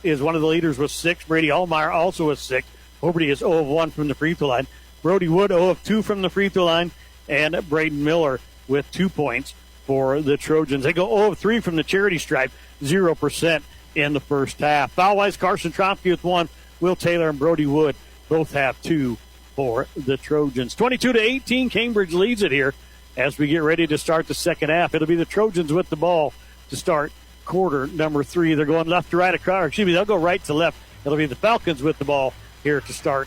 is one of the leaders with 6. Brady Ahlemeyer also with 6. Hoberty is 0 of 1 from the free throw line. Brody Wood 0 of 2 from the free throw line. And Braden Miller with 2 points for the Trojans. They go 0 of 3 from the charity stripe, 0% in the first half. Foul-wise, Carson Trompke with 1. Will Taylor and Brody Wood both have 2 for the Trojans. 22-18, Cambridge leads it here as we get ready to start the second half. It'll be the Trojans with the ball to start quarter number 3. They're going left to right across. They'll go right to left. It'll be the Falcons with the ball here to start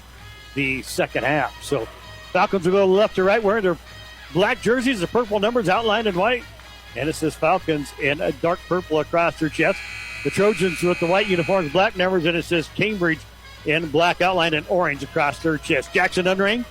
the second half. So Falcons will go left to right wearing their black jerseys, the purple numbers outlined in white. And it says Falcons in a dark purple across their chest. The Trojans with the white uniforms, black numbers, and it says Cambridge in black outlined in orange across their chest. Jackson Unrain,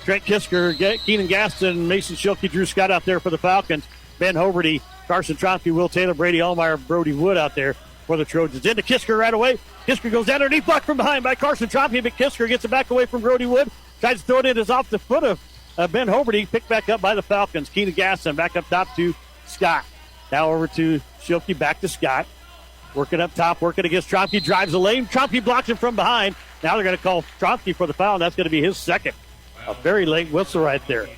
Trent Kisker, Keenan Gaston, Mason Schilke, Drew Scott out there for the Falcons. BWood, Carson Trompke, Will Taylor, Brady Ahlemeyer, Brody Wood out there for the Trojans. Into Kisker right away. Kisker goes down underneath, blocked from behind by Carson Trompke, but Kisker gets it back away from Brody Wood. Tries to throw it in, is off the foot of BWood, picked back up by the Falcons. Keenan Gaston back up top to Scott. Now over to Schilke, back to Scott. Working up top, working against Trompke, drives the lane. Trompke blocks him from behind. Now they're going to call Trompke for the foul, and that's going to be his second. A very late whistle right there.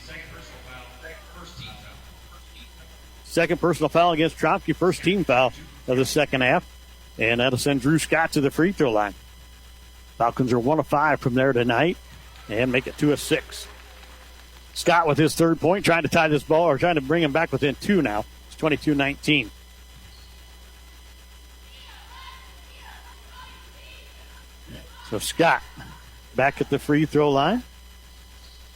Second personal foul against Trompke, first team foul of the second half. And that'll send Drew Scott to the free throw line. Falcons are 1 of 5 from there tonight and make it 2 of 6. Scott with his third point, trying to tie this ball, or trying to bring him back within 2 now. It's 22-19. So Scott back at the free throw line.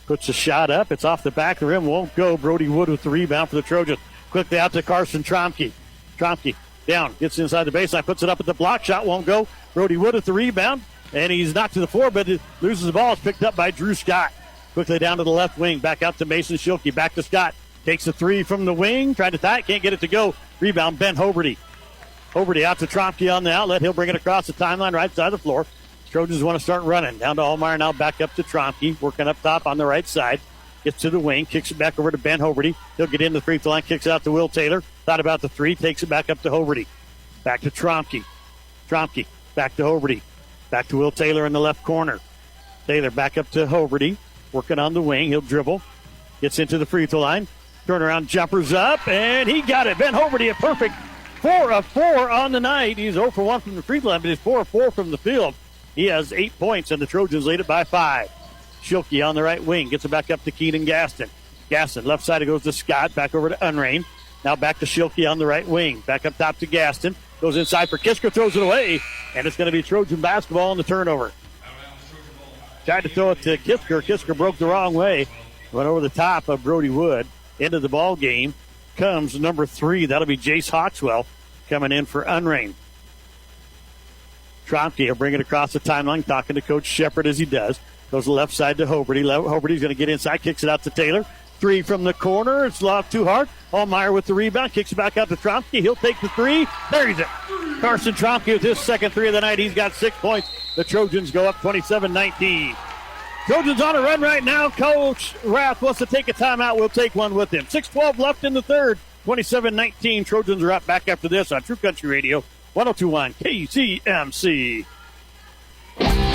Puts a shot up. It's off the back of the rim. Won't go. Brody Wood with the rebound for the Trojans. Quickly out to Carson Trompke. Trompke down. Gets inside the baseline. Puts it up at the block. Shot won't go. Brody Wood with the rebound. And he's knocked to the floor, but it loses the ball. It's picked up by Drew Scott. Quickly down to the left wing. Back out to Mason Schilke. Back to Scott. Takes a 3 from the wing. Tried to tie it. Can't get it to go. Rebound, BWood. Hoberty out to Trompke on the outlet. He'll bring it across the timeline right side of the floor. Trojans want to start running. Down to Ahlemeyer, now back up to Trompke. Working up top on the right side. Gets to the wing. Kicks it back over to BWood. He'll get into the free throw line. Kicks it out to Will Taylor. Thought about the 3. Takes it back up to Hoberty. Back to Trompke. Trompke. Back to Hoberty. Back to Will Taylor in the left corner. Taylor back up to Hoberty. Working on the wing. He'll dribble. Gets into the free throw line. Turnaround jumpers up. And he got it. BWood a perfect 4 of 4 on the night. He's 0 for 1 from the free throw line, but he's 4 of 4 from the field. He has 8 points, and the Trojans lead it by 5. Schilke on the right wing. Gets it back up to Keenan Gaston. Gaston, left side, it goes to Scott. Back over to Unrain. Now back to Schilke on the right wing. Back up top to Gaston. Goes inside for Kisker. Throws it away. And it's going to be Trojan basketball on the turnover. Tried to throw it to Kisker. Kisker broke the wrong way. Went over the top of Brody Wood. Into the ball game comes number 3. That'll be Jace Hawkswell coming in for Unrain. Trompke will bring it across the timeline, talking to Coach Shepard as he does. Goes left side to Hoberty. Hoberty's going to get inside, kicks it out to Taylor. 3 from the corner. It's lobbed too hard. Ahlemeyer with the rebound, kicks it back out to Trompke. He'll take the 3. There's it. Carson Trompke with his second 3 of the night. He's got 6 points. The Trojans go up 27-19. Trojans on a run right now. Coach Rath wants to take a timeout. We'll take one with him. 6:12 left in the third. 27-19. Trojans are up back after this on True Country Radio. 102.1 KCMC.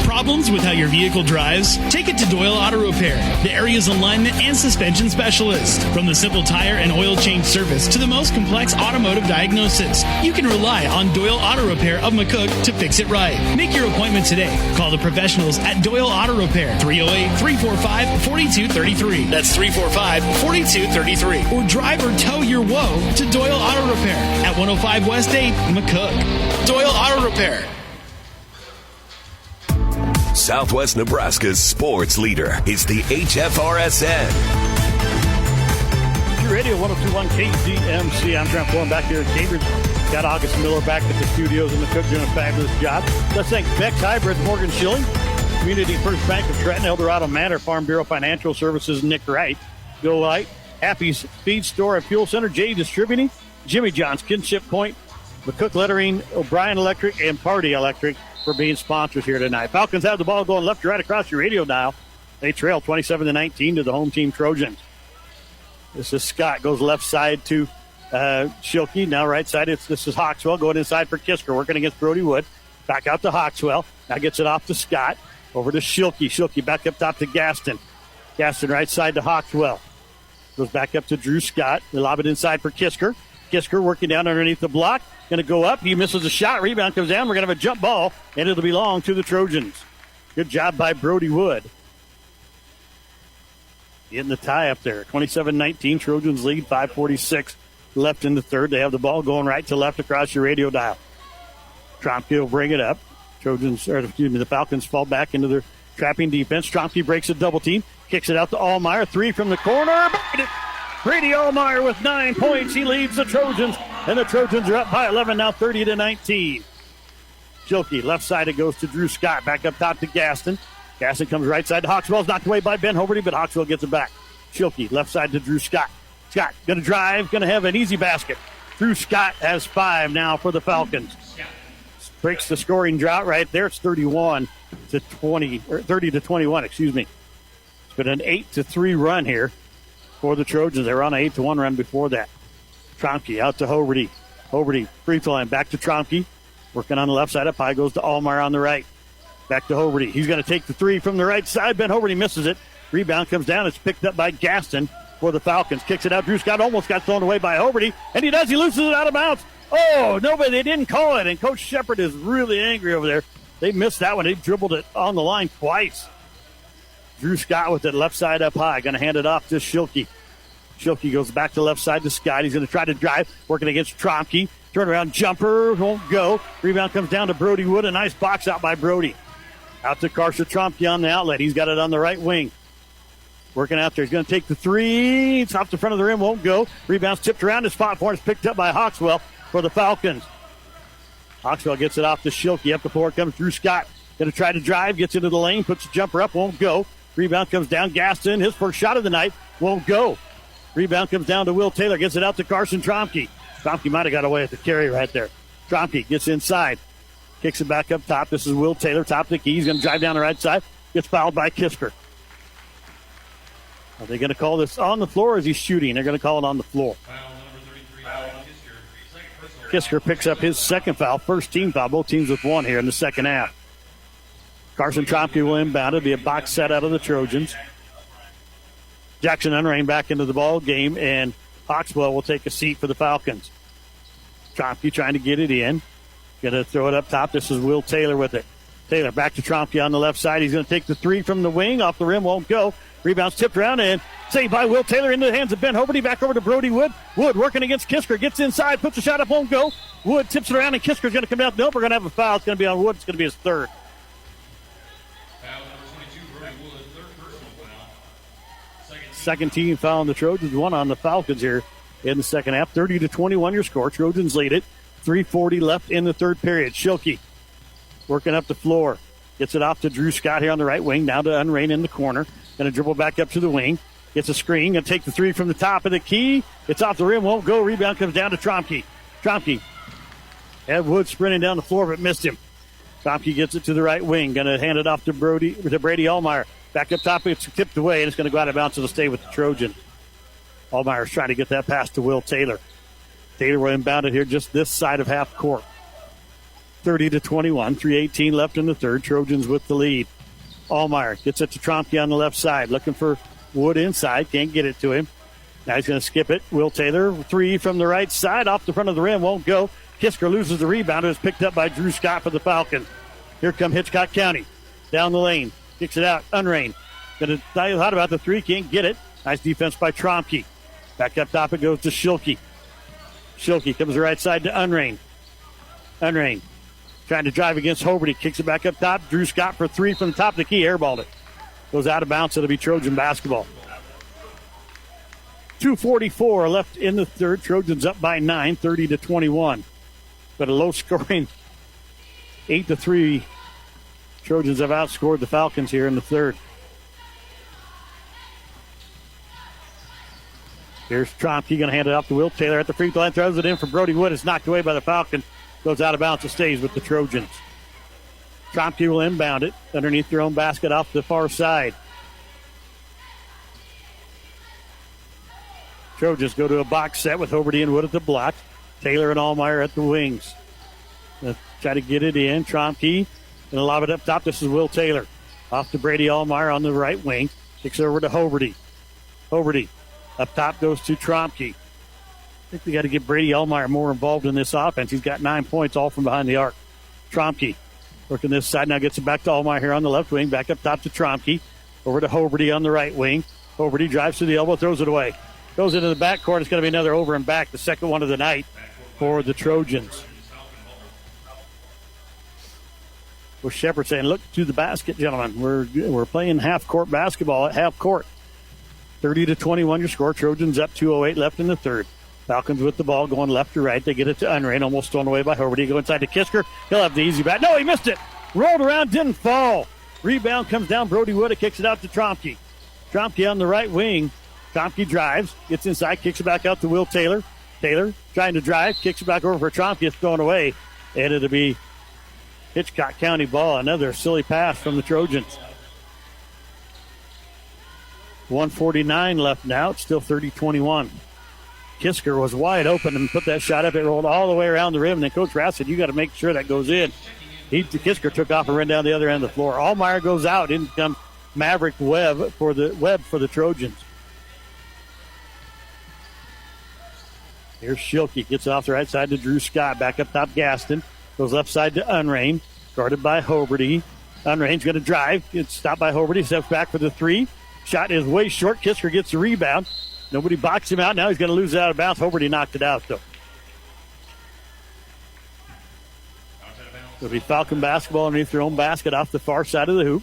Problems with how your vehicle drives? Take it to Doyle Auto Repair, the area's alignment and suspension specialist. From the simple tire and oil change service to the most complex automotive diagnosis, you can rely on Doyle Auto Repair of McCook to fix it right. Make your appointment today. Call the professionals at Doyle Auto Repair, 308-345-4233. That's 345-4233. Or drive or tow your woe to Doyle Auto Repair at 105 West 8, McCook. Doyle Auto Repair. Southwest Nebraska's sports leader is the HFRSN. Radio 102.1 KZMC. I'm Trent Foreman back here at Cambridge. Got August Miller back at the studios, and the cook doing a fabulous job. Let's thank Beck's Hybrids, Morgan Schilling, Community First Bank of Trenton, Eldorado Manor, Farm Bureau Financial Services, Nick Wright, Go Light, Happy's Feed Store and Fuel Center, J Distributing, Jimmy John's, Kinship Point, McCook Lettering, O'Brien Electric, and Party Electric for being sponsors here tonight. Falcons have the ball going left to right across your radio dial. They trail 27-19 to the home team Trojans. This is Scott, goes left side to Schilke. Now right side, this is Hawkswell going inside for Kisker, working against BWood. Back out to Hawkswell. Now gets it off to Scott. Over to Schilke. Schilke back up top to Gaston. Gaston right side to Hawkswell. Goes back up to Drew Scott. They lob it inside for Kisker. Kisker working down underneath the block. Going to go up. He misses a shot. Rebound comes down. We're going to have a jump ball, and it'll belong to the Trojans. Good job by BWood. Getting the tie up there. 27-19. Trojans lead. 5:46 left in the third. They have the ball going right to left across your radio dial. Trompke will bring it up. The Falcons fall back into their trapping defense. Trompke breaks a double team. Kicks it out to Allmeyer. Three from the corner. Brady Allmeyer with 9 points. He leads the Trojans, and the Trojans are up by 11 now, 30-19. Schilke, left side, it goes to Drew Scott. Back up top to Gaston. Gaston comes right side to Hawkswell. Knocked away by BHoberty, but Hawkswell gets it back. Schilke, left side to Drew Scott. Scott going to drive, going to have an easy basket. Drew Scott has 5 now for the Falcons. Breaks the scoring drought right there. It's 30-21, excuse me. It's been an 8-3 run here for the Trojans. They were on an 8-1 run before that. Trompke out to Hoberty. Hoberty, free throw line, back to Trompke. Working on the left side up high, goes to Allmeyer on the right. Back to Hoberty. He's going to take the three from the right side. BHoberty misses it. Rebound comes down. It's picked up by Gaston for the Falcons. Kicks it out. Drew Scott almost got thrown away by Hoberty, and he does. He loses it out of bounds. Oh, nobody, they didn't call it, and Coach Shepard is really angry over there. They missed that one. They dribbled it on the line twice. Drew Scott with it left side up high. Going to hand it off to Schilke. Schilke goes back to left side to Scott. He's going to try to drive, working against Trompke. Turnaround jumper, won't go. Rebound comes down to BWood. A nice box out by Brody. Out to Carson Trompke on the outlet. He's got it on the right wing. Working out there. He's going to take the three. It's off the front of the rim, won't go. Rebound's tipped around. His spot for it is picked up by Hawkswell for the Falcons. Hawkswell gets it off to Schilke. Up the floor comes Drew Scott. Going to try to drive. Gets into the lane. Puts the jumper up. Won't go. Rebound comes down. Gaston. His first shot of the night. Won't go. Rebound comes down to Will Taylor. Gets it out to Carson Trompke. Trompke might have got away with the carry right there. Trompke gets inside. Kicks it back up top. This is Will Taylor. Top of the key. He's going to drive down the right side. Gets fouled by Kisker. Are they going to call this on the floor or is he shooting? They're going to call it on the floor. Kisker picks up his second foul. First team foul. Both teams with one here in the second half. Carson Trompke will inbound. It'll be a box set out of the Trojans. Jackson Unrain back into the ball game, and Hawkswell will take a seat for the Falcons. Trompke trying to get it in. Going to throw it up top. This is Will Taylor with it. Taylor back to Trompke on the left side. He's going to take the three from the wing. Off the rim, won't go. Rebound's tipped around and saved by Will Taylor into the hands of BHoberty. Back over to Brody Wood. Wood working against Kisker. Gets inside, puts a shot up, won't go. Wood tips it around, and Kisker's going to come down. Nope, we're going to have a foul. It's going to be on Wood. It's going to be his third. Second team foul on the Trojans, one on the Falcons here in the second half. 30-21 your score. Trojans lead it. 3:40 left in the third period. Schilke working up the floor. Gets it off to Drew Scott here on the right wing. Now to Unrain in the corner. Going to dribble back up to the wing. Gets a screen. Going to take the three from the top of the key. It's off the rim. Won't go. Rebound comes down to Trompke. Trompke had Wood sprinting down the floor but missed him. Trompke gets it to the right wing. Going to hand it off to Brady Allmeyer. Back up top. It's tipped away and it's going to go out of bounds. It'll stay with the Trojan. Allmeyer's trying to get that pass to Will Taylor. Taylor will inbound it here just this side of half court. 30-21, 3:18 left in the third. Trojans with the lead. Allmeyer gets it to Trompke on the left side, looking for Wood inside. Can't get it to him. Now he's going to skip it. WTaylor, three from the right side, off the front of the rim, won't go. Kisker loses the rebound. It was picked up by Drew Scott for the Falcons. Here come Hitchcock County. Down the lane. Kicks it out. Unrain. Going to tell you a lot about the three. Can't get it. Nice defense by Trompke. Back up top it goes to Schilke. Schilke comes the right side to Unrain. Unrain trying to drive against Hoberty. Kicks it back up top. Drew Scott for three from the top of the key. Airballed it. Goes out of bounds. It'll be Trojan basketball. 2:44 left in the third. Trojans up by 9, 30-21. But a low-scoring 8-3. Trojans have outscored the Falcons here in the third. Here's Trompke going to hand it off to WTaylor at the free throw line. Throws it in for Brody Wood. It's knocked away by the Falcons. Goes out of bounds. It stays with the Trojans. Trompke will inbound it underneath their own basket off the far side. Trojans go to a box set with Hoberty and Wood at the block. Taylor and Allmeyer at the wings. Try to get it in. Trompke going to lob it up top. This is WTaylor. Off to Brady Allmeyer on the right wing. Kicks it over to Hoberty. Hoberty up top goes to Trompke. I think we got to get Brady Allmeyer more involved in this offense. He's got 9 points all from behind the arc. Trompke working this side. Now gets it back to Allmeyer here on the left wing. Back up top to Trompke. Over to Hoberty on the right wing. Hoberty drives to the elbow. Throws it away. Goes into the backcourt. It's going to be another over and back. The second one of the night for the Trojans. Well, Shepard saying, look to the basket, gentlemen. We're playing half-court basketball at half court. 30-21 your score. Trojans up 2:08 left in the third. Falcons with the ball going left to right. They get it to Unrain. Almost stolen away by Hoberty. Go inside to Kisker. He'll have the easy bat. No, he missed it. Rolled around, didn't fall. Rebound comes down. Brody Wood. It kicks it out to Trompke. Trompke on the right wing. Trompke drives. Gets inside. Kicks it back out to WTaylor. Taylor trying to drive. Kicks it back over for Trompke. It's thrown away. And it'll be Hitchcock County ball. Another silly pass from the Trojans. 1:49 left now. It's still 30-21. Kisker was wide open and put that shot up. It rolled all the way around the rim. And then Coach Rath said, you got to make sure that goes in. Kisker took off and ran down the other end of the floor. Allmeyer goes out. In comes Maverick Webb for the Trojans. Here's Schilke. Gets off the right side to Drew Scott. Back up top, Gaston. Goes left side to Unrain. Guarded by Hoberty. Unrain's going to drive. Gets stopped by Hoberty. Steps back for the three. Shot is way short. Kisker gets the rebound. Nobody boxed him out. Now he's going to lose it out of bounds. Hoberty knocked it out, though. It'll be Falcon basketball underneath their own basket off the far side of the hoop.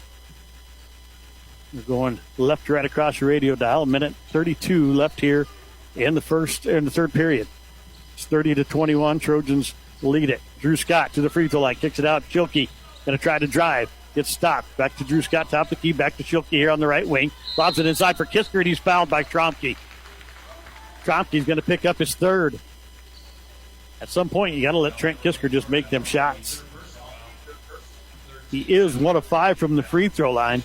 We're going left to right across your radio dial. 1:32 left here in the third period. It's 30-21. Trojans lead it. Drew Scott to the free throw line. Kicks it out. Schilke going to try to drive. Gets stopped. Back to Drew Scott, top of the key. Back to Schilke here on the right wing. Lobs it inside for Kisker, and he's fouled by Trompke. Trompke's going to pick up his third. At some point, you got to let Trent Kisker just make them shots. He is 1 of 5 from the free throw line,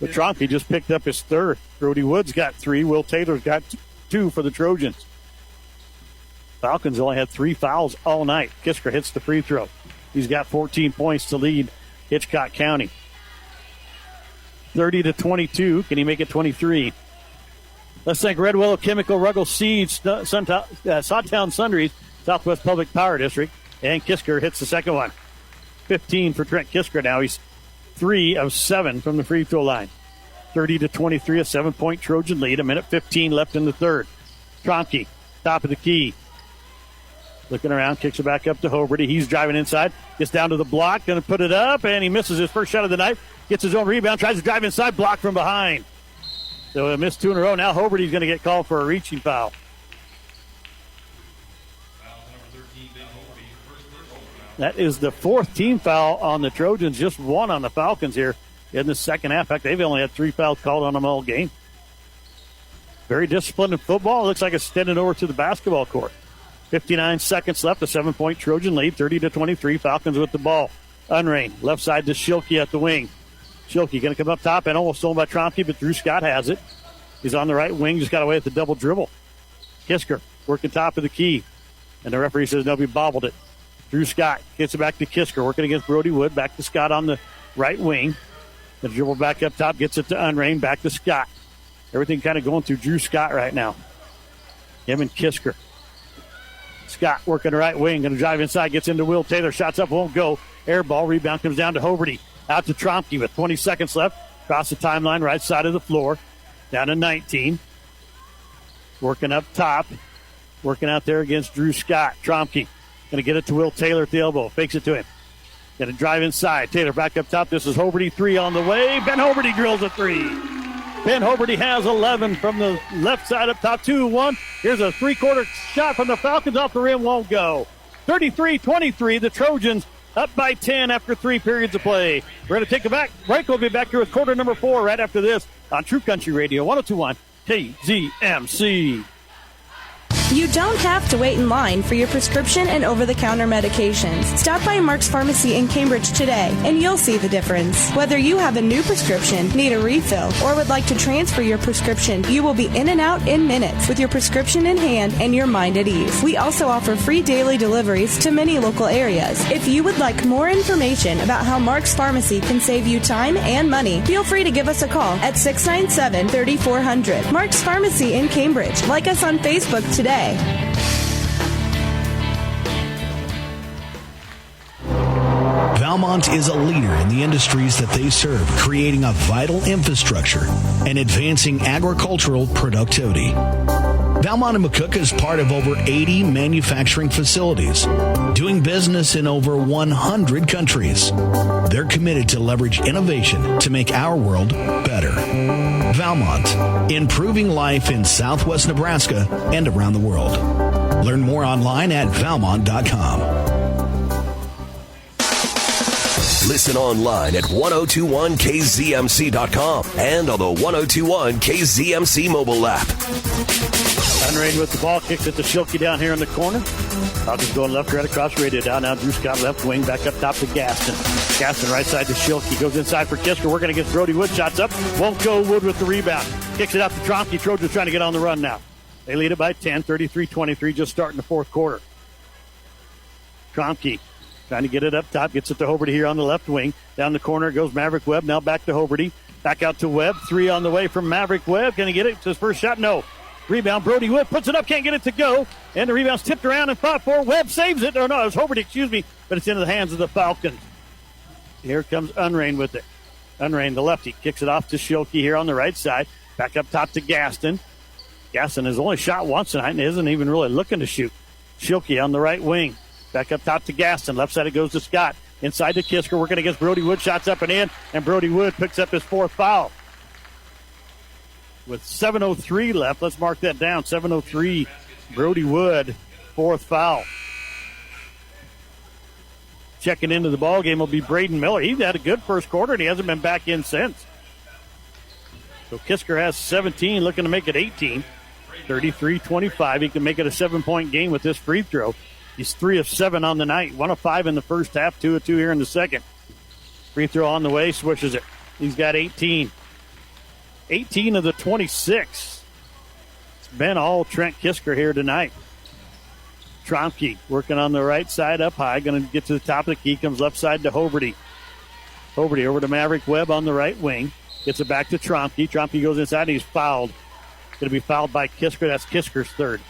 but Trompke just picked up his third. Brody Wood's got 3. WTaylor's got 2 for the Trojans. Falcons only had 3 fouls all night. Kisker hits the free throw. He's got 14 points to lead Hitchcock County. 30-22. Can he make it 23? Let's thank Red Willow Chemical, Ruggles Seeds, Sawtown Sundries, Southwest Public Power District, and Kisker hits the second one. 15 for Trent Kisker now. He's 3 of 7 from the free throw line. 30-23, a 7-point Trojan lead. 1:15 left in the third. Trompke, top of the key. Looking around, kicks it back up to Hoberty. He's driving inside. Gets down to the block, going to put it up, and he misses his first shot of the night. Gets his own rebound, tries to drive inside, blocked from behind. So a missed 2 in a row. Now Hoberty's going to get called for a reaching foul. That is the 4th team foul on the Trojans, just 1 on the Falcons here in the second half. In fact, they've only had 3 fouls called on them all game. Very disciplined in football. It looks like it's extended over to the basketball court. 59 seconds left, a 7-point Trojan lead, 30-23. Falcons with the ball. Unrain, left side to Schilke at the wing. Schilke going to come up top and almost stolen by Trompke, but Drew Scott has it. He's on the right wing, just got away with the double dribble. Kisker working top of the key, and the referee says no, he bobbled it. Drew Scott gets it back to Kisker, working against Brody Wood. Back to Scott on the right wing. The dribble back up top, gets it to Unrain, back to Scott. Everything kind of going through Drew Scott right now. Him and Kisker. Scott working the right wing, going to drive inside, gets into Will Taylor. Shots up, won't go. Air ball, rebound comes down to Hoberty. Out to Trompke with 20 seconds left. Across the timeline, right side of the floor. Down to 19. Working up top. Working out there against Drew Scott. Trompke going to get it to Will Taylor at the elbow. Fakes it to him. Going to drive inside. Taylor back up top. This is Hoberty, 3 on the way. Ben Hoberty drills a 3. Ben Hoberty has 11 from the left side up top. 2-1. Here's a three-quarter shot from the Falcons off the rim. Won't go. 33-23. The Trojans up by 10 after 3 periods of play. We're going to take it back. Right, we'll be back here with quarter number 4 right after this on True Country Radio 102.1 KZMC. You don't have to wait in line for your prescription and over-the-counter medications. Stop by Mark's Pharmacy in Cambridge today, and you'll see the difference. Whether you have a new prescription, need a refill, or would like to transfer your prescription, you will be in and out in minutes with your prescription in hand and your mind at ease. We also offer free daily deliveries to many local areas. If you would like more information about how Mark's Pharmacy can save you time and money, feel free to give us a call at 697-3400. Mark's Pharmacy in Cambridge. Like us on Facebook today. Valmont is a leader in the industries that they serve, creating a vital infrastructure and advancing agricultural productivity. Valmont and McCook is part of over 80 manufacturing facilities, doing business in over 100 countries. They're committed to leverage innovation to make our world better. Valmont, improving life in Southwest Nebraska and around the world. Learn more online at valmont.com. Listen online at 1021kzmc.com and on the 1021 KZMC mobile app. Unrain with the ball, kicks it to Schilke down here in the corner. Falcons going left, right across radio down. Now Drew Scott left wing, back up top to Gaston. Gaston right side to Schilke. Goes inside for Kisker, working against Brody Wood. Shots up, won't go. Wood with the rebound. Kicks it out to Trompke. Trojans trying to get on the run now. They lead it by 10, 33-23, just starting the fourth quarter. Trompke trying to get it up top, gets it to Hoberty here on the left wing. Down the corner goes Maverick Webb, now back to Hoberty. Back out to Webb, 3 on the way from Maverick Webb. Going to get it to his first shot? No. Rebound, Brody Wood puts it up, can't get it to go. And the rebound's tipped around and fought for. Webb saves it. Oh, no, it's Hoberty, excuse me. But it's into the hands of the Falcons. Here comes Unrain with it. Unrain, the lefty, kicks it off to Schilke here on the right side. Back up top to Gaston. Gaston has only shot once tonight and isn't even really looking to shoot. Schilke on the right wing. Back up top to Gaston. Left side it goes to Scott. Inside to Kisker, working against Brody Wood. Shots up and in, and Brody Wood picks up his 4th foul. With 7:03 left, let's mark that down. 7:03, Brody Wood, 4th foul. Checking into the ball game will be Braden Miller. He's had a good first quarter, and he hasn't been back in since. So Kisker has 17, looking to make it 18. 33-25. He can make it a 7-point game with this free throw. He's 3 of 7 on the night. 1 of 5 in the first half, 2 of 2 here in the second. Free throw on the way, swishes it. He's got 18. 18 of the 26. It's been all Trent Kisker here tonight. Trompke working on the right side up high. Going to get to the top of the key. Comes left side to Hoberty. Hoberty over to Maverick Webb on the right wing. Gets it back to Trompke. Trompke goes inside and he's fouled. Going to be fouled by Kisker. That's Kisker's 3rd.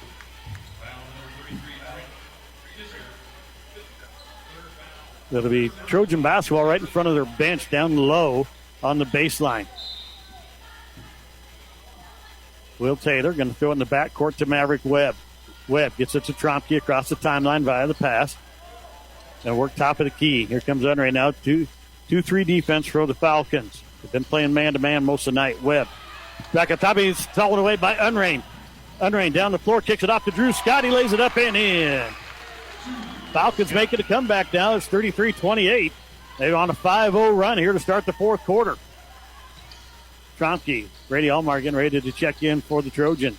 It'll be Trojan basketball right in front of their bench down low on the baseline. Will Taylor going to throw it in the backcourt to Maverick Webb. Webb gets it to Trompke across the timeline via the pass. And work top of the key. Here comes Unrain now. 2-3 defense for the Falcons. They've been playing man-to-man most of the night. Webb back at top. He's stolen away by Unrain. Unrain down the floor, kicks it off to Drew Scott. He lays it up and in. Falcons making a comeback now. It's 33-28. They're on a 5-0 run here to start the fourth quarter. Trompke, Brady Allmeyer getting ready to check in for the Trojans.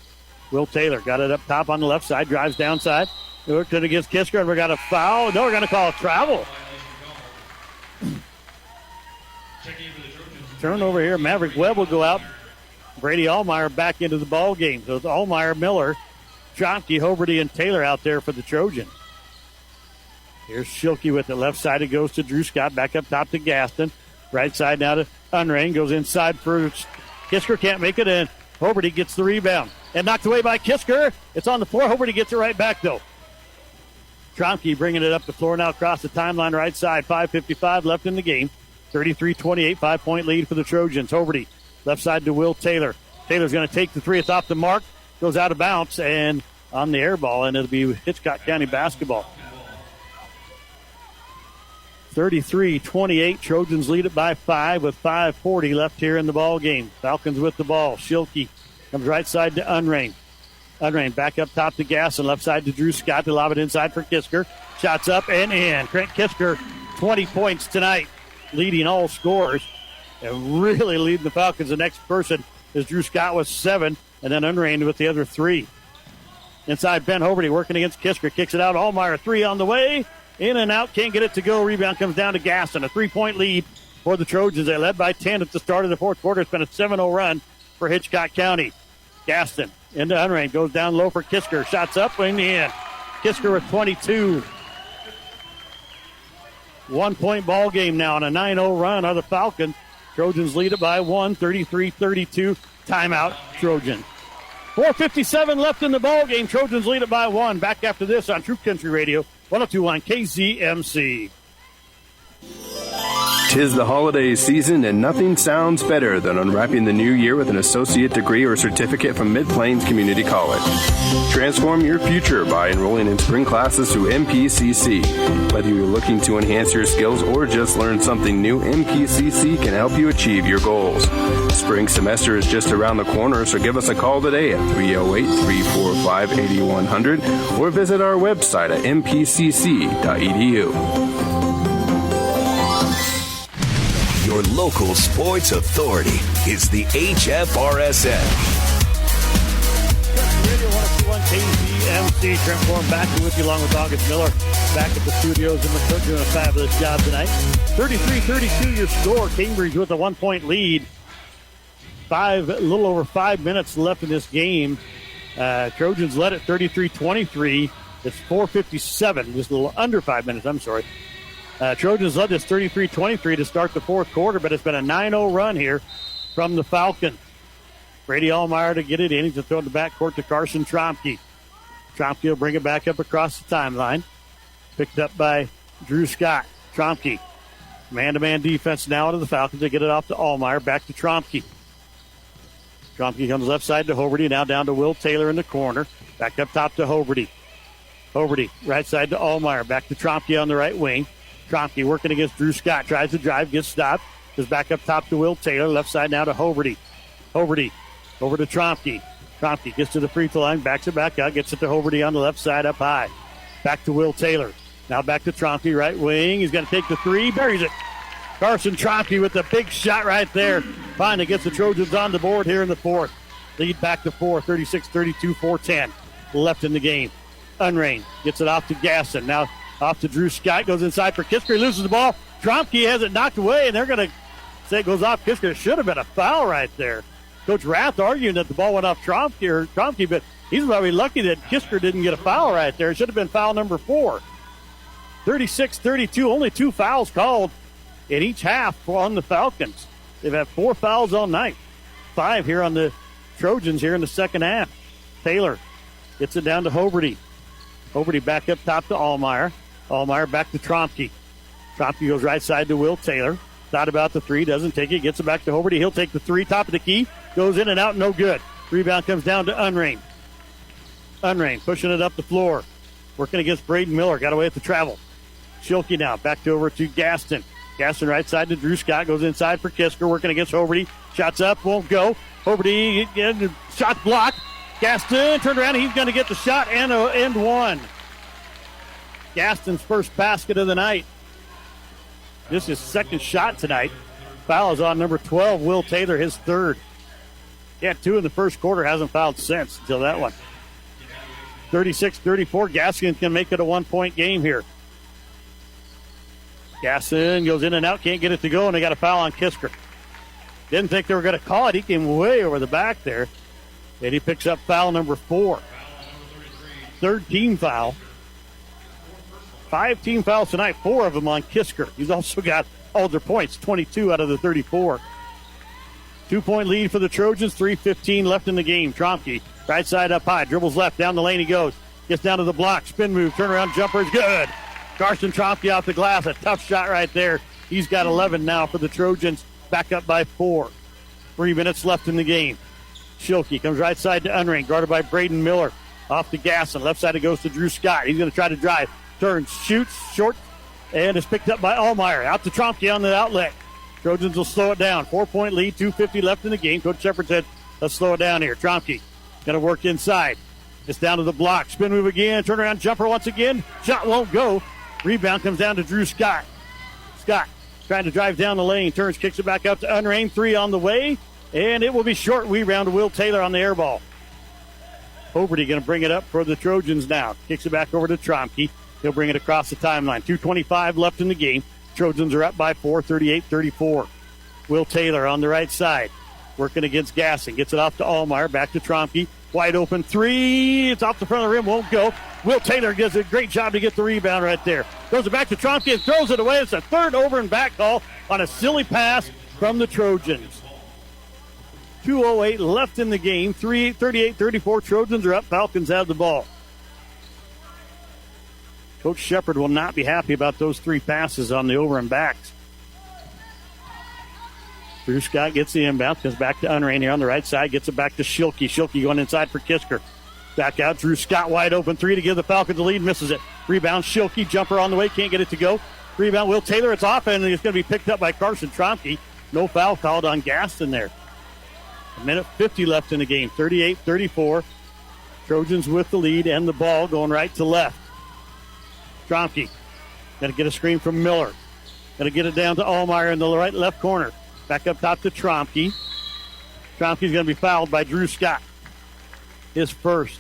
Will Taylor got it up top on the left side, drives downside. Worked it against Kisker, and we got a foul. No, we're going to call a travel. Turnover here. Maverick Webb will go out. Brady Allmeyer back into the ball game. So it's Allmeyer, Miller, Trompke, Hoberty, and Taylor out there for the Trojans. Here's Schilke with it. Left side, it goes to Drew Scott. Back up top to Gaston. Right side now to Unrain. Goes inside for Kisker. Can't make it in. Hoberty gets the rebound. And knocked away by Kisker. It's on the floor. Hoberty gets it right back, though. Tromke bringing it up the floor now across the timeline right side. 5:55 left in the game. 33-28, 5-point lead for the Trojans. Hoberty, left side to Will Taylor. Taylor's going to take the three. It's off the mark. Goes out of bounds and on the air ball, and it'll be Hitchcock County basketball. 33-28, Trojans lead it by 5 with 5:40 left here in the ball game. Falcons with the ball. Schilke comes right side to Unrain. Unrain back up top to Gaston. Left side to Drew Scott to lob it inside for Kisker. Shots up and in. Trent Kisker, 20 points tonight, leading all scorers and really leading the Falcons. The next person is Drew Scott with 7, and then Unrain with the other 3. Inside, Ben Hoberty working against Kisker. Kicks it out. Allmeyer, 3 on the way. In and out. Can't get it to go. Rebound comes down to Gaston. A 3-point lead for the Trojans. They led by 10 at the start of the fourth quarter. It's been a 7-0 run for Hitchcock County. Gaston into Unrain. Goes down low for Kisker. Shots up in the end. Kisker with 22. 1-point ball game now on a 9-0 run are the Falcons. Trojans lead it by 1, 33-32. Timeout, Trojans. 4:57 left in the ball game. Trojans lead it by 1. Back after this on True Country Radio, 102.1 KZMC. 'Tis the holiday season, and nothing sounds better than unwrapping the new year with an associate degree or certificate from Mid-Plains Community College. Transform your future by enrolling in spring classes through MPCC. Whether you're looking to enhance your skills or just learn something new, MPCC can help you achieve your goals. Spring semester is just around the corner, so give us a call today at 308-345-8100 or visit our website at mpcc.edu. Your local sports authority is the HFRSN. Radio 101 KZMC. Trent Form back with you along with August Miller. Back at the studios in McCook doing a fabulous job tonight. 33-32 your score. Cambridge with a 1-point lead. A little over 5 minutes left in this game. Trojans led at 33-23. It's 4:57, just a little under 5 minutes. I'm sorry. Trojans led this 33-23 to start the fourth quarter, but it's been a 9-0 run here from the Falcons. Brady Allmeyer to get it in. He's going to throw it in the backcourt to Carson Trompke. Trompke will bring it back up across the timeline. Picked up by Drew Scott. Trompke. Man-to-man defense now to the Falcons. They get it off to Allmeyer. Back to Trompke. Trompke comes left side to Hoberty. Now down to Will Taylor in the corner. Back up top to Hoberty. Hoberty, right side to Allmeyer. Back to Trompke on the right wing. Trompke working against Drew Scott. Tries to drive, gets stopped. Goes back up top to Will Taylor. Left side now to Hoberty. Hoberty over to Trompke. Trompke gets to the free throw line, backs it back up, gets it to Hoberty on the left side up high. Back to Will Taylor. Now back to Trompke, right wing. He's going to take the three, buries it. Carson Trompke with a big shot right there. Finally gets the Trojans on the board here in the fourth. Lead back to 4, 36-32, 4:10 left in the game. Unrain gets it off to Gaston. Now off to Drew Scott, goes inside for Kisker. He loses the ball. Trompke has it knocked away, and they're going to say it goes off Kisker. It should have been a foul right there. Coach Rath arguing that the ball went off Trompke, but he's probably lucky that Kisker didn't get a foul right there. It should have been foul number 4. 36-32, only 2 fouls called in each half on the Falcons. They've had 4 fouls all night. 5 here on the Trojans here in the second half. Taylor gets it down to Hoberty. Hoberty back up top to Allmeyer. Allmeyer back to Trompke. Trompke goes right side to Will Taylor. Thought about the three, doesn't take it, gets it back to Hoberty. He'll take the three, top of the key, goes in and out, no good. Rebound comes down to Unrain. Unrain pushing it up the floor. Working against Braden Miller, got away at the travel. Schilke now, back over to Gaston. Gaston right side to Drew Scott, goes inside for Kisker, working against Hoberty. Shots up, won't go. Hoberty, shot blocked. Gaston turned around, and he's going to get the shot and one. Gaston's first basket of the night. This is second shot tonight. Foul is on number 12, Will Taylor, his third. He had 2 in the first quarter, hasn't fouled since until that one. 36-34, Gaston can make it a 1-point game here. Gaston goes in and out, can't get it to go, and they got a foul on Kisker. Didn't think they were going to call it. He came way over the back there. And he picks up foul number 4. Third team foul. 5 team fouls tonight, 4 of them on Kisker. He's also got all their points, 22 out of the 34. 2-point lead for the Trojans, 3:15 left in the game. Trompke, right side up high, dribbles left, down the lane he goes. Gets down to the block, spin move, turnaround jumper is good. Carson Trompke off the glass, a tough shot right there. He's got 11 now for the Trojans, back up by 4. 3 minutes left in the game. Schilke comes right side to Unring, guarded by Braden Miller. Off to Gasson, left side it goes to Drew Scott. He's going to try to drive, turns, shoots, short, and is picked up by Allmeyer. Out to Trompke on the outlet. Trojans will slow it down. 4-point lead, 2:50 left in the game. Coach Shepard said, let's slow it down here. Trompke going to work inside. It's down to the block. Spin move again. Turnaround jumper once again. Shot won't go. Rebound comes down to Drew Scott. Scott trying to drive down the lane. Turns, kicks it back up to Unrain. 3 on the way. And it will be short. Rebound to Will Taylor on the air ball. BWoberty going to bring it up for the Trojans now. Kicks it back over to Trompke. He'll bring it across the timeline. 2:25 left in the game. Trojans are up by 4, 38-34. Will Taylor on the right side. Working against Gasson. Gets it off to Allmeyer. Back to Trompke. Wide open 3. It's off the front of the rim. Won't go. Will Taylor does a great job to get the rebound right there. Throws it back to Trompke and throws it away. It's a third over and back call on a silly pass from the Trojans. 2:08 left in the game. 38-34. Trojans are up. Falcons have the ball. Coach Shepard will not be happy about those 3 passes on the over and backs. Drew Scott gets the inbound, goes back to Unrain here on the right side, gets it back to Schilke. Schilke going inside for Kisker. Back out, Drew Scott wide open 3 to give the Falcons the lead, misses it. Rebound, Schilke, jumper on the way, can't get it to go. Rebound, Will Taylor, it's off, and it's going to be picked up by Carson Trompke. No foul called on Gaston there. 1:50 left in the game, 38-34. Trojans with the lead and the ball going right to left. Trompke going to get a screen from Miller. Going to get it down to Allmeyer in the right left corner. Back up top to Trompke. Tromke's going to be fouled by Drew Scott. His first.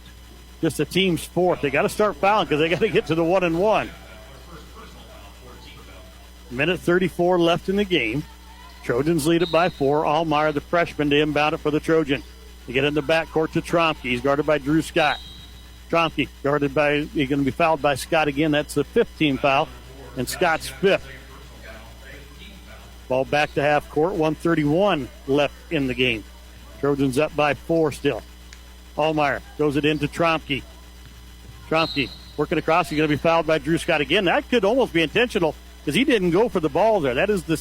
Just the team's 4th. They got to start fouling because they got to get to the 1-and-1. 1:34 left in the game. Trojans lead it by 4. Allmeyer, the freshman, to inbound it for the Trojans. They get in the backcourt to Trompke. He's guarded by Drew Scott. Trompke guarded by, he's going to be fouled by Scott again. That's the 5th team foul, and Scott's 5th. Ball back to half court. 1:31 left in the game. Trojans up by 4 still. Allmeyer throws it into Trompke. Trompke working across. He's going to be fouled by Drew Scott again. That could almost be intentional because he didn't go for the ball there. That is the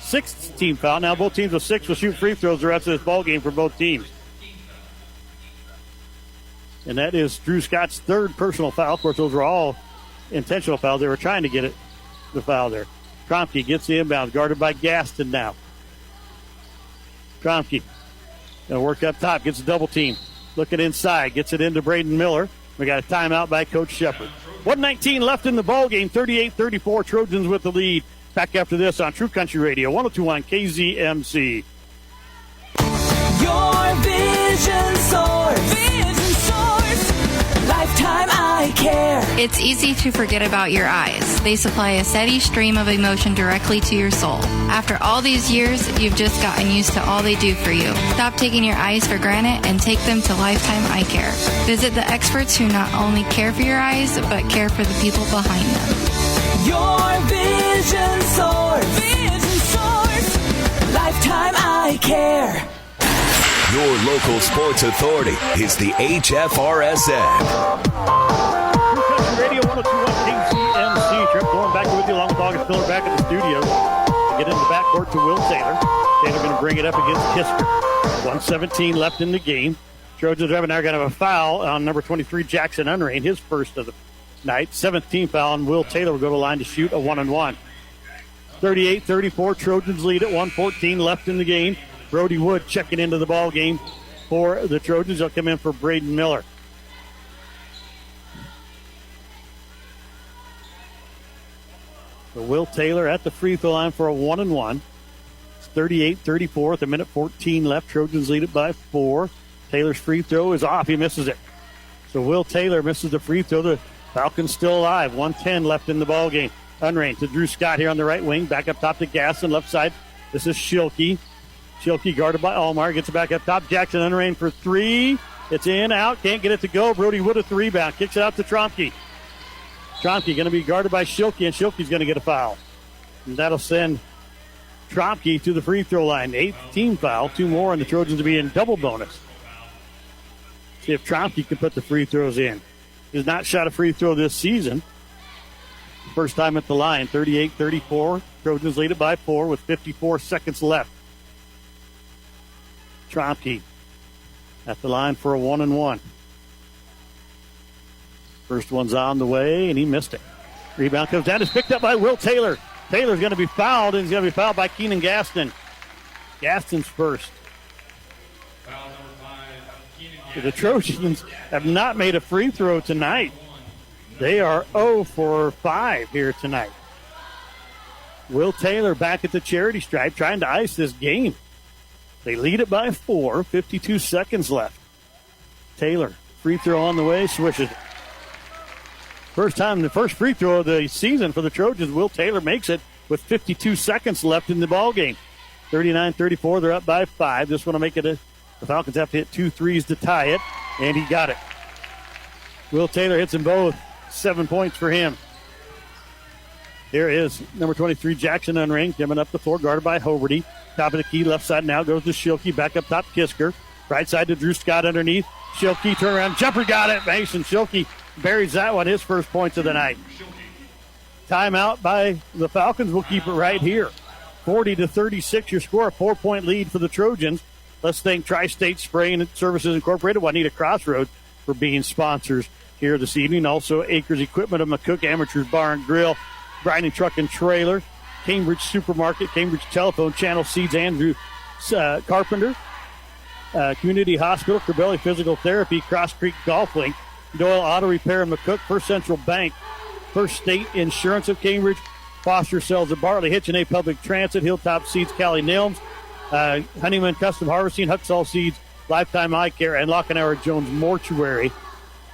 6th team foul. Now both teams with 6 will shoot free throws the rest of this ball game for both teams. And that is Drew Scott's 3rd personal foul. Of course, those were all intentional fouls. They were trying to get the foul there. Trompke gets the inbound, guarded by Gaston now. Trompke going to work up top, gets a double team. Looking inside, gets it into Braden Miller. We got a timeout by Coach Shepard. 1:19 left in the ball game, 38-34. Trojans with the lead. Back after this on True Country Radio, 102.1 KZMC. Your vision source. Vision source. Lifetime Eye Care. It's easy to forget about your eyes. They supply a steady stream of emotion directly to your soul. After all these years, you've just gotten used to all they do for you. Stop taking your eyes for granted and take them to Lifetime Eye Care. Visit the experts who not only care for your eyes, but care for the people behind them. Your vision source. Vision source. Lifetime Eye Care. Your local sports authority is the HFRSN. Radio 102.1 KZMC. Trip going back with you along with August Miller back in the studio. Get in the backcourt to Will Taylor. Taylor going to bring it up against Kisker. 1:17 left in the game. Trojans are now going to have a foul on number 23, Jackson Unrain, his first of the night. 7th team foul, and Will Taylor will go to the line to shoot a 1-and-1. 38-34. Trojans lead at 1:14 left in the game. BWood checking into the ball game for the Trojans. They'll come in for Braden Miller. So Will Taylor at the free throw line for a 1-and-1. It's 38-34 with 1:14 left. Trojans lead it by 4. Taylor's free throw is off. He misses it. So Will Taylor misses the free throw. The Falcons still alive. 1:10 left in the ball game. Unrain to Drew Scott here on the right wing. Back up top to Gasson. Left side. This is Schilke. Schilke guarded by Allmeyer. Gets it back up top. Jackson Unrain for 3. It's in, out. Can't get it to go. BWood with the rebound. Kicks it out to Trompke. Trompke going to be guarded by Schilke, and Schilke's going to get a foul. And that'll send Trompke to the free throw line. 8th team foul, 2 more, and the Trojans will be in double bonus. See if Trompke can put the free throws in. He's not shot a free throw this season. First time at the line, 38-34. Trojans lead it by 4 with 54 seconds left. Trompke at the line for a 1-and-1. First one's on the way, and he missed it. Rebound comes down. It's picked up by Will Taylor. Taylor's going to be fouled, and he's going to be fouled by Keenan Gaston. Gaston's first. The Trojans have not made a free throw tonight. They are 0 for 5 here tonight. Will Taylor back at the charity stripe trying to ice this game. They lead it by 4, 52 seconds left. Taylor, free throw on the way, swishes it. First time, the first free throw of the season for the Trojans. Will Taylor makes it with 52 seconds left in the ball game. 39-34, they're up by 5. This one will make it the Falcons have to hit 2 threes to tie it, and he got it. Will Taylor hits them both. 7 points for him. Here is number 23, Jackson Unring, coming up the floor, guarded by Hoberty. Top of the key, left side now goes to Schilke. Back up top, Kisker. Right side to Drew Scott underneath. Schilke, turn around, jumper, got it. Mason Schilke buries that one, his first points of the night. Timeout by the Falcons. We'll keep it right here. 40-36, your score, a 4-point lead for the Trojans. Let's thank Tri-State Spraying Services Incorporated, Juanita Crossroads, for being sponsors here this evening. Also, Acres Equipment of McCook, Amateurs Bar and Grill, Grinding Truck and Trailer, Cambridge Supermarket, Cambridge Telephone, Channel Seeds, Andrew Carpenter, Community Hospital, Corbelli Physical Therapy, Cross Creek Golf Link, Doyle Auto Repair, McCook, First Central Bank, First State Insurance of Cambridge, Foster Cells at Bartley, Hitchin' Public Transit, Hilltop Seeds, Callie Nilms, Honeyman Custom Harvesting, Huxall Seeds, Lifetime Eye Care, and Lockenauer Jones Mortuary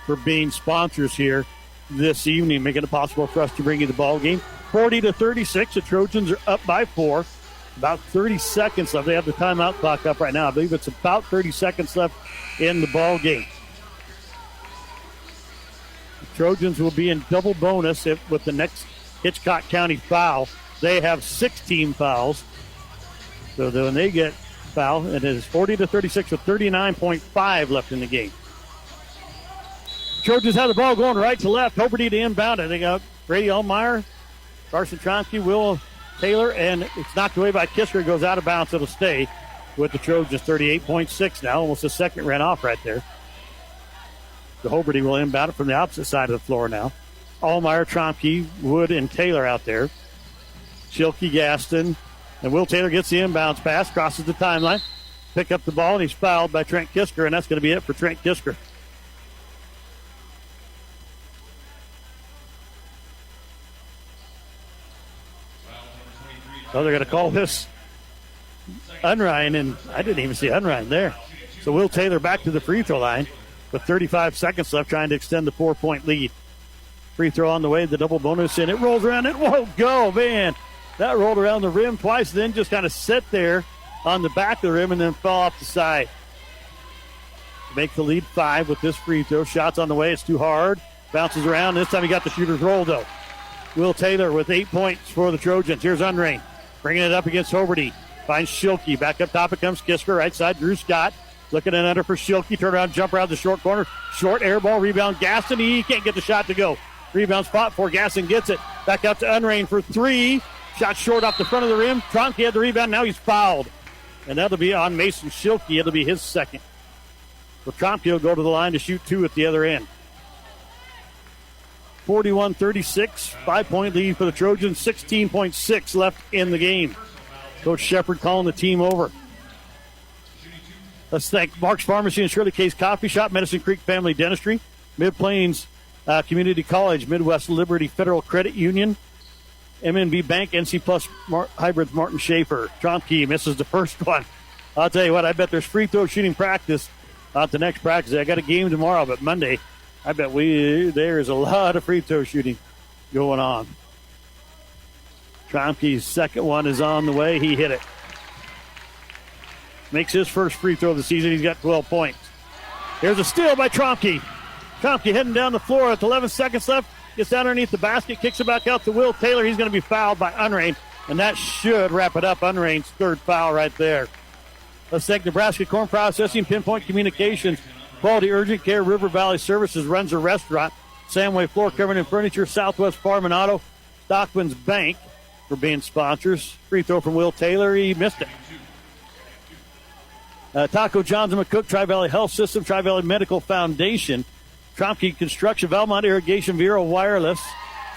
for being sponsors here this evening, making it possible for us to bring you the ball game. 40-36, the Trojans are up by 4. About 30 seconds left. They have the timeout clock up right now. I believe it's about 30 seconds left in the ball game. The Trojans will be in double bonus with the next Hitchcock County foul. They have 6 team fouls. So when they get fouled, it is 40-36 with 39.5 left in the game. Trojans have the ball going right to left. Hoberty to inbound. They got Brady Allmeyer, Carson Trompke, Will Taylor, and it's knocked away by Kisker. It goes out of bounds. It'll stay with the Trojans. 38.6 now. Almost a second ran off right there. The Hoberty will inbound it from the opposite side of the floor now. Allmeyer, Trompke, Wood, and Taylor out there. Schilke, Gaston, and Will Taylor gets the inbounds pass, crosses the timeline, pick up the ball, and he's fouled by Trent Kisker, and that's going to be it for Trent Kisker. Oh, they're going to call this Unrein, and I didn't even see Unrein there. So Will Taylor back to the free throw line with 35 seconds left, trying to extend the 4-point lead. Free throw on the way, the double bonus, and it rolls around. It won't go, man. That rolled around the rim twice, then just kind of sat there on the back of the rim and then fell off the side. Make the lead 5 with this free throw. Shots on the way, it's too hard. Bounces around. This time he got the shooter's roll, though. Will Taylor with 8 points for the Trojans. Here's Unrein. Bringing it up against Hoberty. Finds Schilke. Back up top it comes Kisker. Right side, Drew Scott. Looking in under for Schilke. Turn around, jump around the short corner. Short air ball. Rebound, Gaston. He can't get the shot to go. Rebound spot for Gaston gets it. Back out to Unrein for 3. Shot short off the front of the rim. Trompke had the rebound. Now he's fouled. And that'll be on Mason Schilke. It'll be his second. So Trompke will go to the line to shoot 2 at the other end. 41-36, 5-point lead for the Trojans, 16.6 left in the game. Coach Shepard calling the team over. Let's thank Mark's Pharmacy and Shirley Case Coffee Shop, Medicine Creek Family Dentistry, Mid-Plains Community College, Midwest Liberty Federal Credit Union, MNB Bank, NC Plus Hybrids, Martin Schaefer. Trompke misses the first one. I'll tell you what, I bet there's free throw shooting practice at the next practice. I got a game tomorrow, but Monday, I bet there's a lot of free throw shooting going on. Trompke's second one is on the way. He hit it. Makes his first free throw of the season. He's got 12 points. Here's a steal by Trompke. Trompke heading down the floor with 11 seconds left. gets down underneath the basket, kicks it back out to Will Taylor. He's going to be fouled by Unrain, and that should wrap it up. Unrain's third foul right there. Let's thank Nebraska Corn Processing, Pinpoint Communications, Quality Urgent Care, River Valley Services, Runza Restaurant, Samway Floor Covering and Furniture, Southwest Farm and Auto, Stockman's Bank for being sponsors. Free throw from Will Taylor. He missed it. Taco John's and McCook, Tri-Valley Health System, Tri-Valley Medical Foundation, Trompke Construction, Valmont Irrigation, Vero Wireless.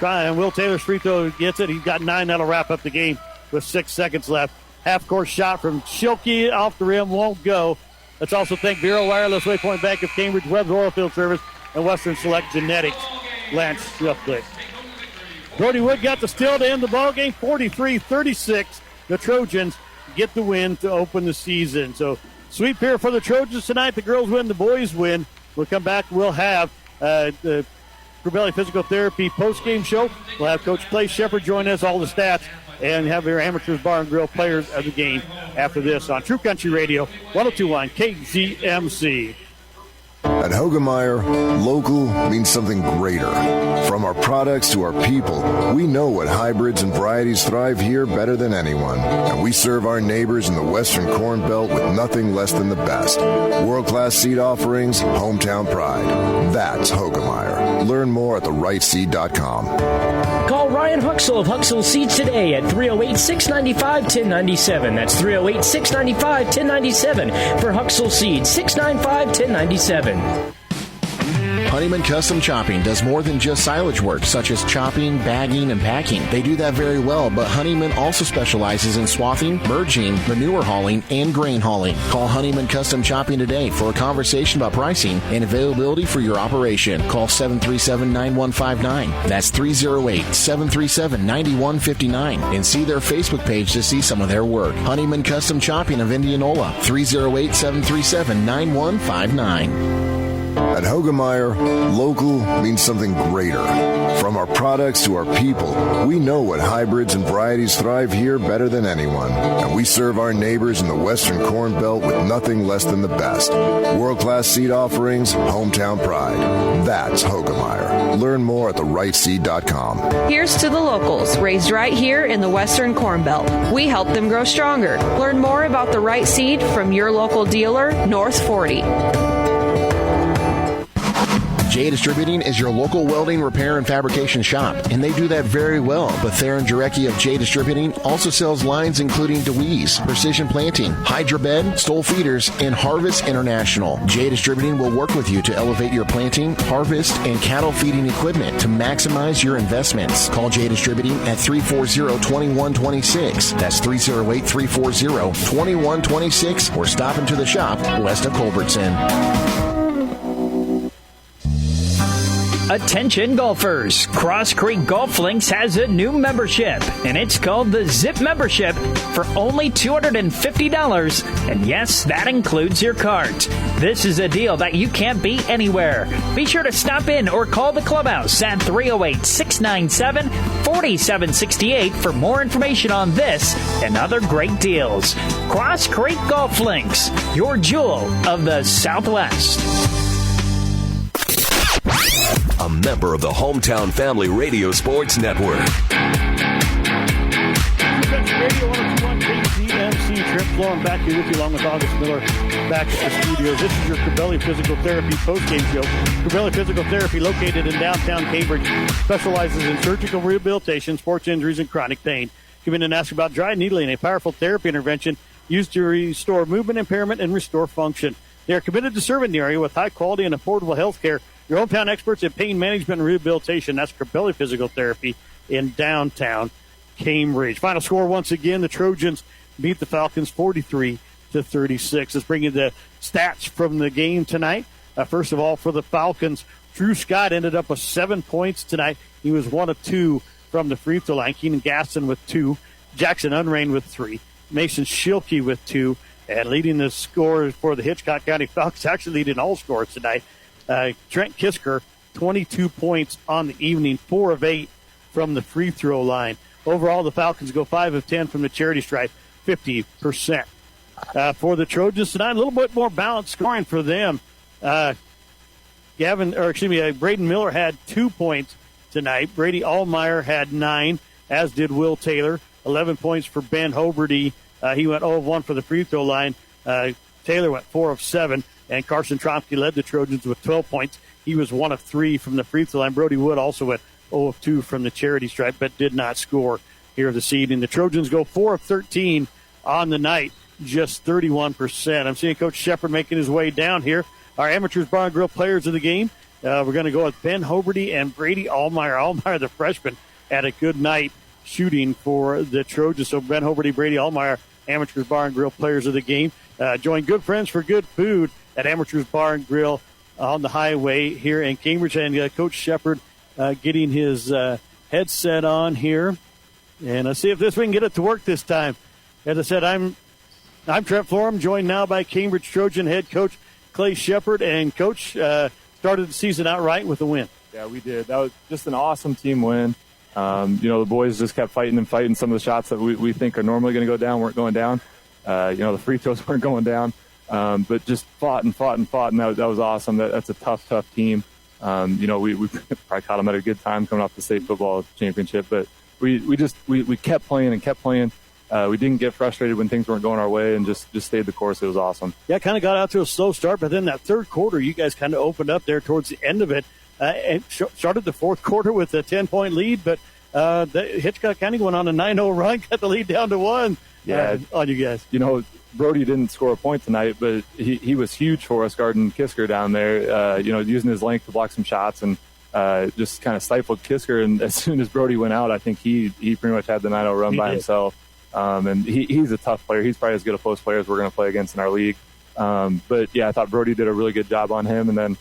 And Will Taylor's free throw gets it. He's got 9. That'll wrap up the game with 6 seconds left. Half-court shot from Schilke off the rim won't go. Let's also thank Vero Wireless, Waypoint Bank of Cambridge, Webb's Oilfield Service, and Western Select Genetics. Lance Schilke. Brody Wood got the steal to end the ball game, 43-36. The Trojans get the win to open the season. So sweep here for the Trojans tonight. The girls win, the boys win. We'll come back. We'll have the Corbelli Physical Therapy post-game show. We'll have Coach Clay Shepard join us, all the stats, and have your Amateurs Bar and Grill players of the game after this on True Country Radio, 102.1 KZMC. At Hagemeyer, local means something greater. From our products to our people, we know what hybrids and varieties thrive here better than anyone. And we serve our neighbors in the Western Corn Belt with nothing less than the best. World-class seed offerings, hometown pride. That's Hagemeyer. Learn more at therightseed.com. Call Ryan Huxell of Huxell Seeds today at 308-695-1097. That's 308-695-1097 for Huxell Seeds, 695-1097. Honeyman Custom Chopping does more than just silage work, such as chopping, bagging, and packing. They do that very well, but Honeyman also specializes in swathing, merging, manure hauling, and grain hauling. Call Honeyman Custom Chopping today for a conversation about pricing and availability for your operation. Call 737-9159. That's 308-737-9159. And see their Facebook page to see some of their work. Honeyman Custom Chopping of Indianola, 308-737-9159. At Hagemeyer, local means something greater. From our products to our people, we know what hybrids and varieties thrive here better than anyone. And we serve our neighbors in the Western Corn Belt with nothing less than the best. World-class seed offerings, hometown pride. That's Hagemeyer. Learn more at therightseed.com. Here's to the locals, raised right here in the Western Corn Belt. We help them grow stronger. Learn more about the right seed from your local dealer, North 40. J Distributing is your local welding, repair, and fabrication shop, and they do that very well. But Theron Jarecki of J Distributing also sells lines including DeWeese, Precision Planting, Hydrobed, Stoll Feeders, and Harvest International. J Distributing will work with you to elevate your planting, harvest, and cattle feeding equipment to maximize your investments. Call J Distributing at 340-2126. That's 308-340-2126, or stop into the shop west of Culbertson. Attention golfers, Cross Creek Golf Links has a new membership, and it's called the Zip Membership for only $250, and yes, that includes your cart. This is a deal that you can't beat anywhere. Be sure to stop in or call the clubhouse at 308-697-4768 for more information on this and other great deals. Cross Creek Golf Links, your jewel of the Southwest. A member of the Hometown Family Radio Sports Network. Radio 102.1 KZMC. Trent Florham back here with you along with August Miller back at the studios. This is your Corbelli Physical Therapy postgame show. Corbelli Physical Therapy, located in downtown Cambridge, specializes in surgical rehabilitation, sports injuries, and chronic pain. Come in and ask about dry needling, a powerful therapy intervention used to restore movement impairment and restore function. They are committed to serving the area with high quality and affordable health care. Your hometown experts in pain management and rehabilitation. That's Corbelli Physical Therapy in downtown Cambridge. Final score once again, the Trojans beat the Falcons 43-36. Let's bring you the stats from the game tonight. First of all, for the Falcons, Drew Scott ended up with 7 points tonight. He was 1 of 2 from the free throw line. Keenan Gaston with 2. Jackson Unrain with 3. Mason Schilke with 2. And leading the score for the Hitchcock County Falcons, actually leading all scores tonight, Trent Kisker, 22 points on the evening, 4 of 8 from the free throw line. Overall, the Falcons go 5 of 10 from the charity stripe, 50%. For the Trojans tonight, a little bit more balanced scoring for them. Braden Miller had 2 points. tonight. Brady Allmeyer had 9, as did Will Taylor. 11 points for BHoberty. He went 0 of 1 for the free throw line. Taylor went 4 of 7, and CTrompke led the Trojans with 12 points. He was 1 of 3 from the free throw line. BWood also went 0 of 2 from the charity stripe, but did not score here this evening. The Trojans go 4 of 13 on the night, just 31%. I'm seeing Coach Shepard making his way down here. Our Amateurs Bar and Grill players of the game, we're going to go with BHoberty and Brady Allmeyer. Allmeyer, the freshman, had a good night shooting for the Trojans. So BHoberty, Brady Allmeyer, Amateurs Bar and Grill players of the game. Join good friends for good food at Amateurs Bar and Grill on the highway here in Cambridge. And Coach Shepard getting his headset on here. And let's see if we can get it to work this time. As I said, I'm Trent Florham, joined now by Cambridge Trojan head coach Clay Shepard. And, Coach, started the season out right with a win. Yeah, we did. That was just an awesome team win. The boys just kept fighting and fighting. Some of the shots that we think are normally going to go down weren't going down. The free throws weren't going down. But just fought, and that was awesome. That's a tough team. We probably caught them at a good time coming off the state football championship. But we kept playing and kept playing. We didn't get frustrated when things weren't going our way and just stayed the course. It was awesome. Yeah, kind of got out to a slow start, but then that third quarter, you guys kind of opened up there towards the end of it. And started the fourth quarter with a 10-point lead, but Hitchcock County went on a 9-0 run, got the lead down to 1 on you guys. Brody didn't score a point tonight, but he was huge for us guarding Kisker down there, using his length to block some shots and just kind of stifled Kisker. And as soon as Brody went out, I think he pretty much had the 9-0 run by himself. And he's a tough player. He's probably as good a post player as we're going to play against in our league. But, yeah, I thought Brody did a really good job on him. And then,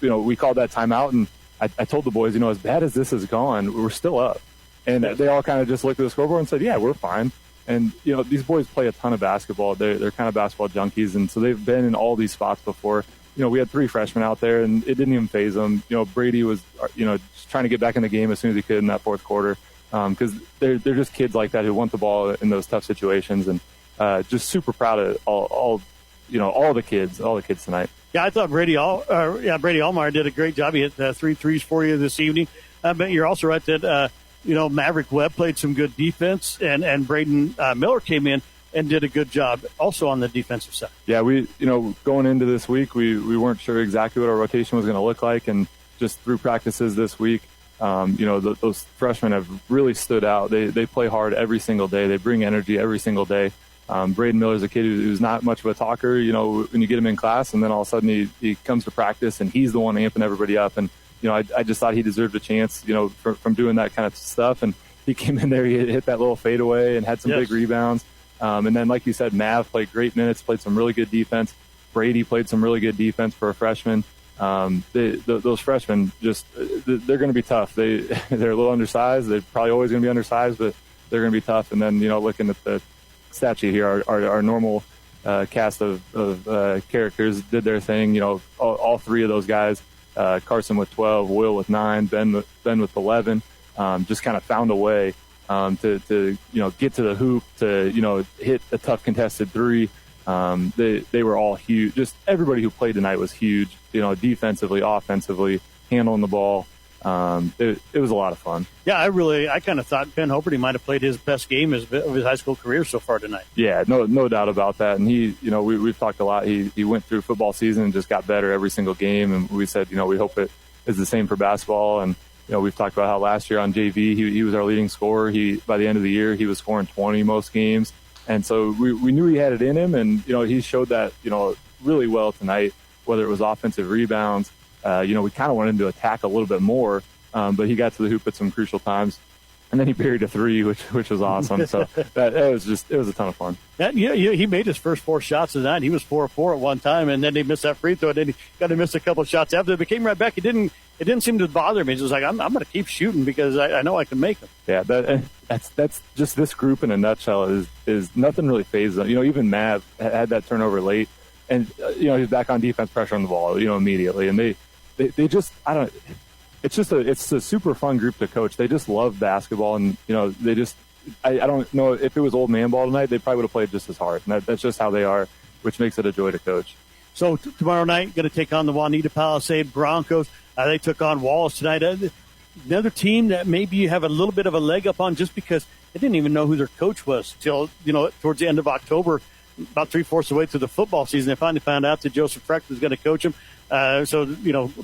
we called that timeout, and I told the boys, as bad as this has gone, we're still up. And they all kind of just looked at the scoreboard and said, yeah, we're fine. And, these boys play a ton of basketball. They're kind of basketball junkies, and so they've been in all these spots before. We had 3 freshmen out there, and it didn't even faze them. Brady was, just trying to get back in the game as soon as he could in that fourth quarter because they're just kids like that who want the ball in those tough situations. And just super proud of all the kids tonight. Yeah, I thought Brady Allmeyer did a great job. He hit 3 threes for you this evening. But you're also right that, Maverick Webb played some good defense, and Braden Miller came in and did a good job also on the defensive side. Yeah, we, going into this week, we weren't sure exactly what our rotation was going to look like. And just through practices this week, those freshmen have really stood out. They play hard every single day. They bring energy every single day. Braden Miller's a kid who's not much of a talker, when you get him in class, and then all of a sudden he comes to practice and he's the one amping everybody up. And, I just thought he deserved a chance, from doing that kind of stuff. And he came in there, he hit that little fadeaway and had some big rebounds. And then, like you said, Mav played great minutes, played some really good defense. Brady played some really good defense for a freshman. Those freshmen they're going to be tough. They're a little undersized. They're probably always going to be undersized, but they're going to be tough. And then, looking at the statue here, our normal cast of characters did their thing. All 3 of those guys, Carson with 12, Will with 9, Ben with 11, just kind of found a way to get to the hoop, to hit a tough contested 3. They were all huge. Just everybody who played tonight was huge. Defensively, offensively, handling the ball. It was a lot of fun. Yeah, I kind of thought BHoberty might have played his best game of his high school career so far tonight. Yeah, no doubt about that. And he, we've talked a lot. He went through football season and just got better every single game. And we said, we hope it is the same for basketball. And, we've talked about how last year on JV, he was our leading scorer. By the end of the year, he was scoring 20 most games. And so we knew he had it in him. And, he showed that, really well tonight, whether it was offensive rebounds. We kind of wanted him to attack a little bit more, but he got to the hoop at some crucial times. And then he buried a 3, which was awesome. So it was a ton of fun. Yeah, he made his first 4 shots tonight. He was 4 of 4 at one time, and then he missed that free throw. And then he got to miss a couple of shots after. But he came right back. It didn't seem to bother me. It was like, I'm going to keep shooting because I know I can make them. Yeah, that's just this group in a nutshell. Is nothing really phases them. Even Mav had that turnover late, and he's back on defense, pressure on the ball, immediately, and they just, I don't. It's a super fun group to coach. They just love basketball, and they just. I don't know if it was old man ball tonight, they probably would have played just as hard. And that's just how they are, which makes it a joy to coach. So tomorrow night, going to take on the Juanita Palisade Broncos. They took on Wallace tonight. another team that maybe you have a little bit of a leg up on just because they didn't even know who their coach was till, towards the end of October, about 3/4 of the way through the football season. They finally found out that Joseph Frecht was going to coach them.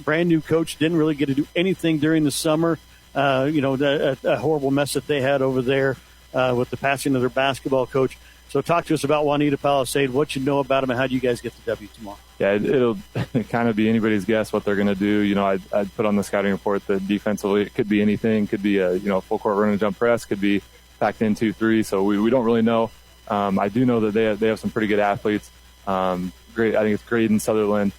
Brand new coach, didn't really get to do anything during the summer. A horrible mess that they had over there with the passing of their basketball coach. So talk to us about Juanita Palisade, what you know about them, and how do you guys get the W tomorrow? Yeah, it'll kind of be anybody's guess what they're going to do. I'd put on the scouting report that defensively it could be anything. Could be a full court run and jump press. Could be packed in 2-3. So we don't really know. I do know that they have some pretty good athletes. Great, I think it's Graydon Sutherland,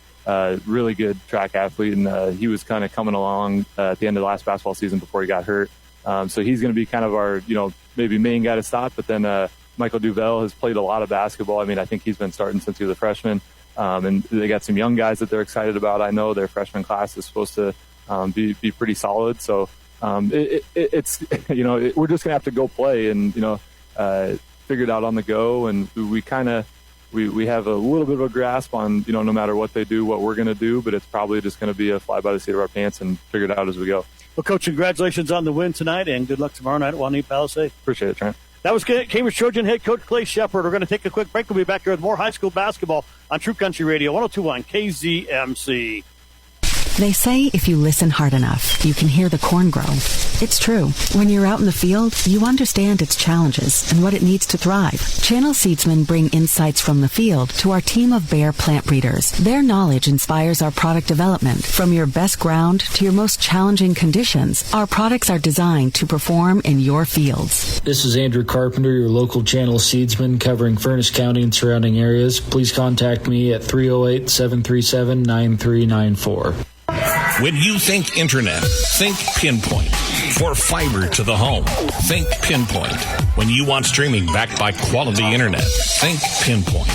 really good track athlete, and he was kind of coming along at the end of the last basketball season before he got hurt. So he's going to be kind of our maybe main guy to stop. But then Michael Duvel has played a lot of basketball. I mean, I think he's been starting since he was a freshman. And they got some young guys that they're excited about. I know their freshman class is supposed to be pretty solid. So it's we're just gonna have to go play and figure it out on the go. And we have a little bit of a grasp on no matter what they do, what we're gonna do. But it's probably just gonna be a fly by the seat of our pants and figure it out as we go. Well, Coach, congratulations on the win tonight, and good luck tomorrow night at Juanita Palisade. Appreciate it, Trent. That was Cambridge Trojan head coach Clay Shepard. We're going to take a quick break. We'll be back here with more high school basketball on True Country Radio 102.1 KZMC. They say if you listen hard enough, you can hear the corn grow. It's true. When you're out in the field, you understand its challenges and what it needs to thrive. Channel seedsmen bring insights from the field to our team of Bayer plant breeders. Their knowledge inspires our product development. From your best ground to your most challenging conditions, our products are designed to perform in your fields. This is Andrew Carpenter, your local channel seedsman covering Furnace County and surrounding areas. Please contact me at 308-737-9394. When you think internet, think Pinpoint. For fiber to the home, think Pinpoint. When you want streaming backed by quality internet, think Pinpoint.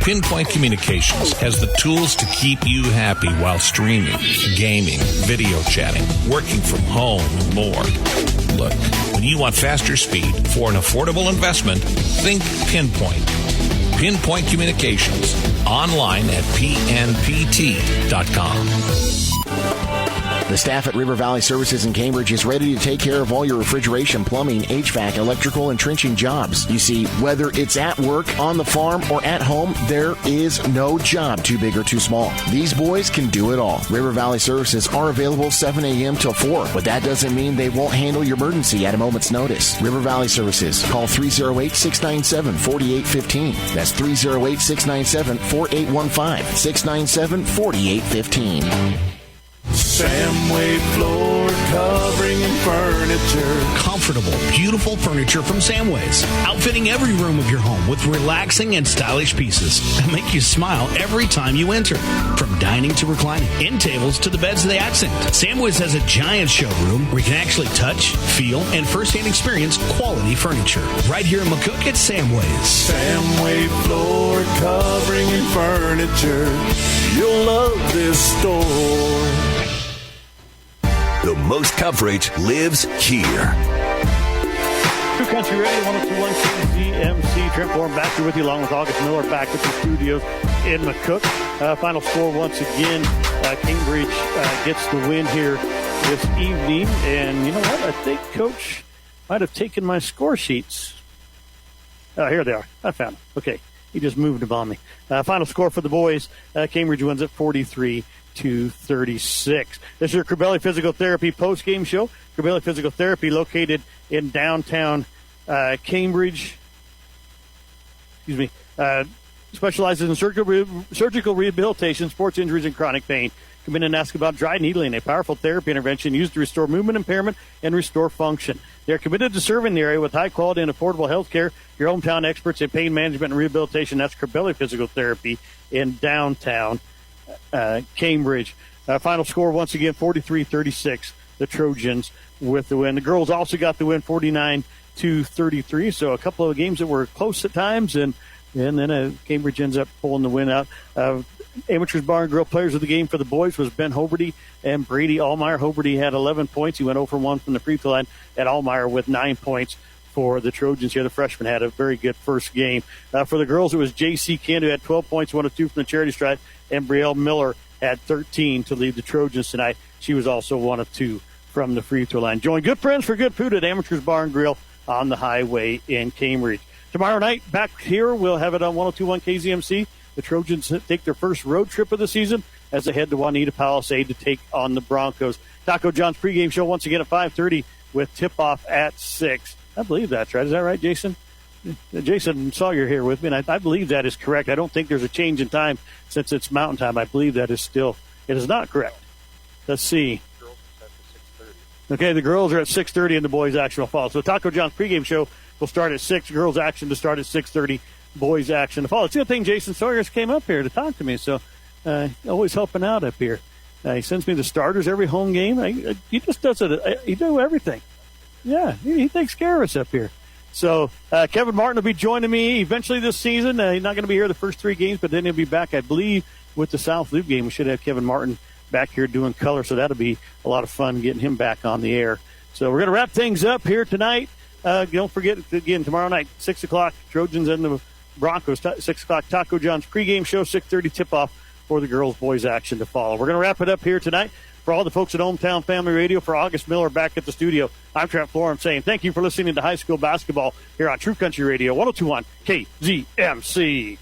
Pinpoint Communications has the tools to keep you happy while streaming, gaming, video chatting, working from home, and more. Look, when you want faster speed for an affordable investment, think Pinpoint. Pinpoint Communications. Online at pnpt.com. The staff at River Valley Services in Cambridge is ready to take care of all your refrigeration, plumbing, HVAC, electrical, and trenching jobs. You see, whether it's at work, on the farm, or at home, there is no job too big or too small. These boys can do it all. River Valley Services are available 7 a.m. till 4, but that doesn't mean they won't handle your emergency at a moment's notice. River Valley Services. Call 308-697-4815. That's 308-697-4815. 697-4815. Samway Floor Covering and Furniture. Comfortable, beautiful furniture from Samways. Outfitting every room of your home with relaxing and stylish pieces that make you smile every time you enter. From dining to reclining, end tables to the beds they accent. Samways has a giant showroom where you can actually touch, feel, and firsthand experience quality furniture. Right here in McCook at Samways. Samway Floor Covering and Furniture. You'll love this store. The most coverage lives here. True Country Radio 102.1 KZMC. Trent Warren back here with you along with August Miller back at the studios in McCook. Final score once again. Cambridge gets the win here this evening. And you know what? I think Coach might have taken my score sheets. Oh, here they are. I found them. Okay. He just moved them on me. Final score for the boys. Cambridge wins at 43-36. This is your Corbelli Physical Therapy post-game show. Corbelli Physical Therapy located in downtown Cambridge. Specializes in surgical rehabilitation, sports injuries, and chronic pain. Come in and ask about dry needling, a powerful therapy intervention used to restore movement impairment and restore function. They're committed to serving the area with high-quality and affordable health care. Your hometown experts in pain management and rehabilitation. That's Corbelli Physical Therapy in downtown Cambridge. Final score, once again, 43-36. The Trojans with the win. The girls also got the win, 49-33. So a couple of games that were close at times, and then Cambridge ends up pulling the win out. Amateurs Bar and Grill players of the game for the boys was BHoberty and Brady Allmeyer. Hoberty had 11 points. He went 0 for 1 from the free throw line, and Allmeyer with 9 points for the Trojans here. The freshman had a very good first game. For the girls, it was J.C. Kent who had 12 points, 1 of 2 from the charity stripe, and Brielle Miller had 13 to lead the Trojans tonight. She was also 1 of 2 from the free throw line. Join good friends for good food at Amateurs Bar and Grill on the highway in Cambridge. Tomorrow night, back here, we'll have it on 102.1 KZMC. The Trojans take their first road trip of the season as they head to Juanita Palisade to take on the Broncos. Taco John's pregame show once again at 5:30 with tip-off at 6. I believe that's right. Is that right, Jason? Jason Sawyer here with me, and I believe that is correct. I don't think there's a change in time since it's Mountain Time. I believe that is still – it is not correct. Let's see. Okay, the girls are at 6:30 and the boys' action will follow. So Taco John's pregame show will start at 6. Girls' action to start at 6:30. Boys' action to follow. It's a good thing Jason Sawyer's came up here to talk to me, so always helping out up here. He sends me the starters every home game. He just does it. He does everything. Yeah, he takes care of us up here. So Kevin Martin will be joining me eventually this season. He's not going to be here the first 3 games, but then he'll be back, I believe, with the South Loop game. We should have Kevin Martin back here doing color, so that'll be a lot of fun getting him back on the air. So we're going to wrap things up here tonight. Don't forget, again, tomorrow night, 6 o'clock, Trojans and the Broncos, 6 o'clock, Taco John's pregame show, 6:30 tip-off for the girls-boys action to follow. We're going to wrap it up here tonight. For all the folks at Hometown Family Radio, for August Miller back at the studio, I'm Trent Florence saying thank you for listening to high school basketball here on True Country Radio, 102.1 KZMC.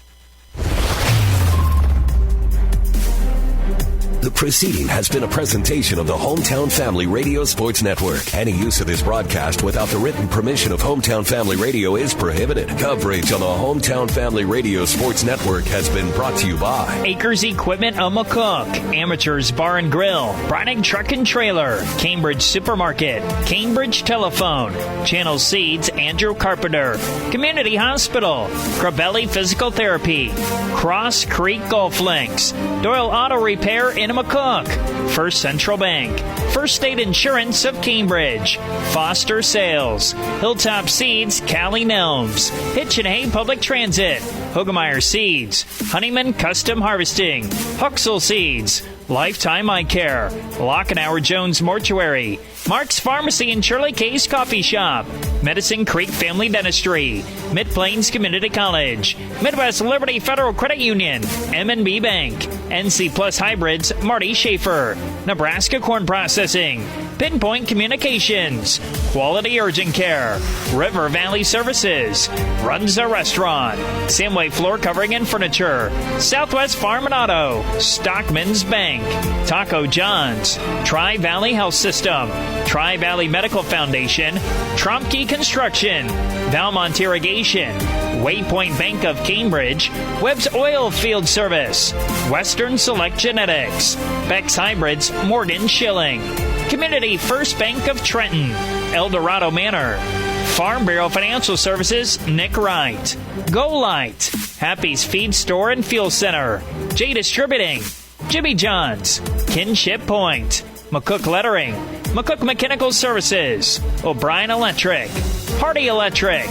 The proceeding has been a presentation of the Hometown Family Radio Sports Network. Any use of this broadcast without the written permission of Hometown Family Radio is prohibited. Coverage on the Hometown Family Radio Sports Network has been brought to you by Acres Equipment of McCook, Amateurs Bar and Grill, Browning Truck and Trailer, Cambridge Supermarket, Cambridge Telephone, Channel Seeds, Andrew Carpenter, Community Hospital, Crabelli Physical Therapy, Cross Creek Golf Links, Doyle Auto Repair in McCook, First Central Bank, First State Insurance of Cambridge, Foster Sales, Hilltop Seeds, Callie Nelms, Hitch and Hay Public Transit, Hogemeyer Seeds, Honeyman Custom Harvesting, Huxell Seeds, Lifetime Eye Care, Lockenauer Jones Mortuary, Mark's Pharmacy and Shirley K's Coffee Shop, Medicine Creek Family Dentistry, Mid-Plains Community College, Midwest Liberty Federal Credit Union, M&B Bank, NC Plus Hybrids, Marty Schaefer, Nebraska Corn Processing, Pinpoint Communications, Quality Urgent Care, River Valley Services, Runza Restaurant, Samway Floor Covering and Furniture, Southwest Farm and Auto, Stockman's Bank, Taco John's, Tri-Valley Health System, Tri-Valley Medical Foundation, Trompke Construction, Valmont Irrigation, Waypoint Bank of Cambridge, Webb's Oil Field Service, Western Select Genetics, Beck's Hybrids, Morgan Schilling, Community First Bank of Trenton, El Dorado Manor, Farm Bureau Financial Services, Nick Wright, Go Light, Happy's Feed Store and Fuel Center, J Distributing, Jimmy John's, Kinship Point, McCook Lettering, McCook Mechanical Services, O'Brien Electric, Hardy Electric,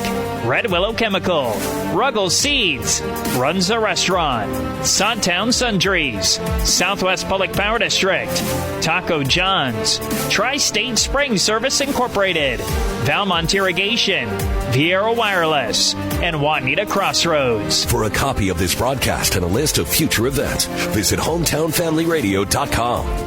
Red Willow Chemical, Ruggles Seeds, Runza Restaurant, Sodtown Sundries, Southwest Public Power District, Taco John's, Tri-State Spring Service Incorporated, Valmont Irrigation, Viera Wireless, and Juanita Crossroads. For a copy of this broadcast and a list of future events, visit hometownfamilyradio.com.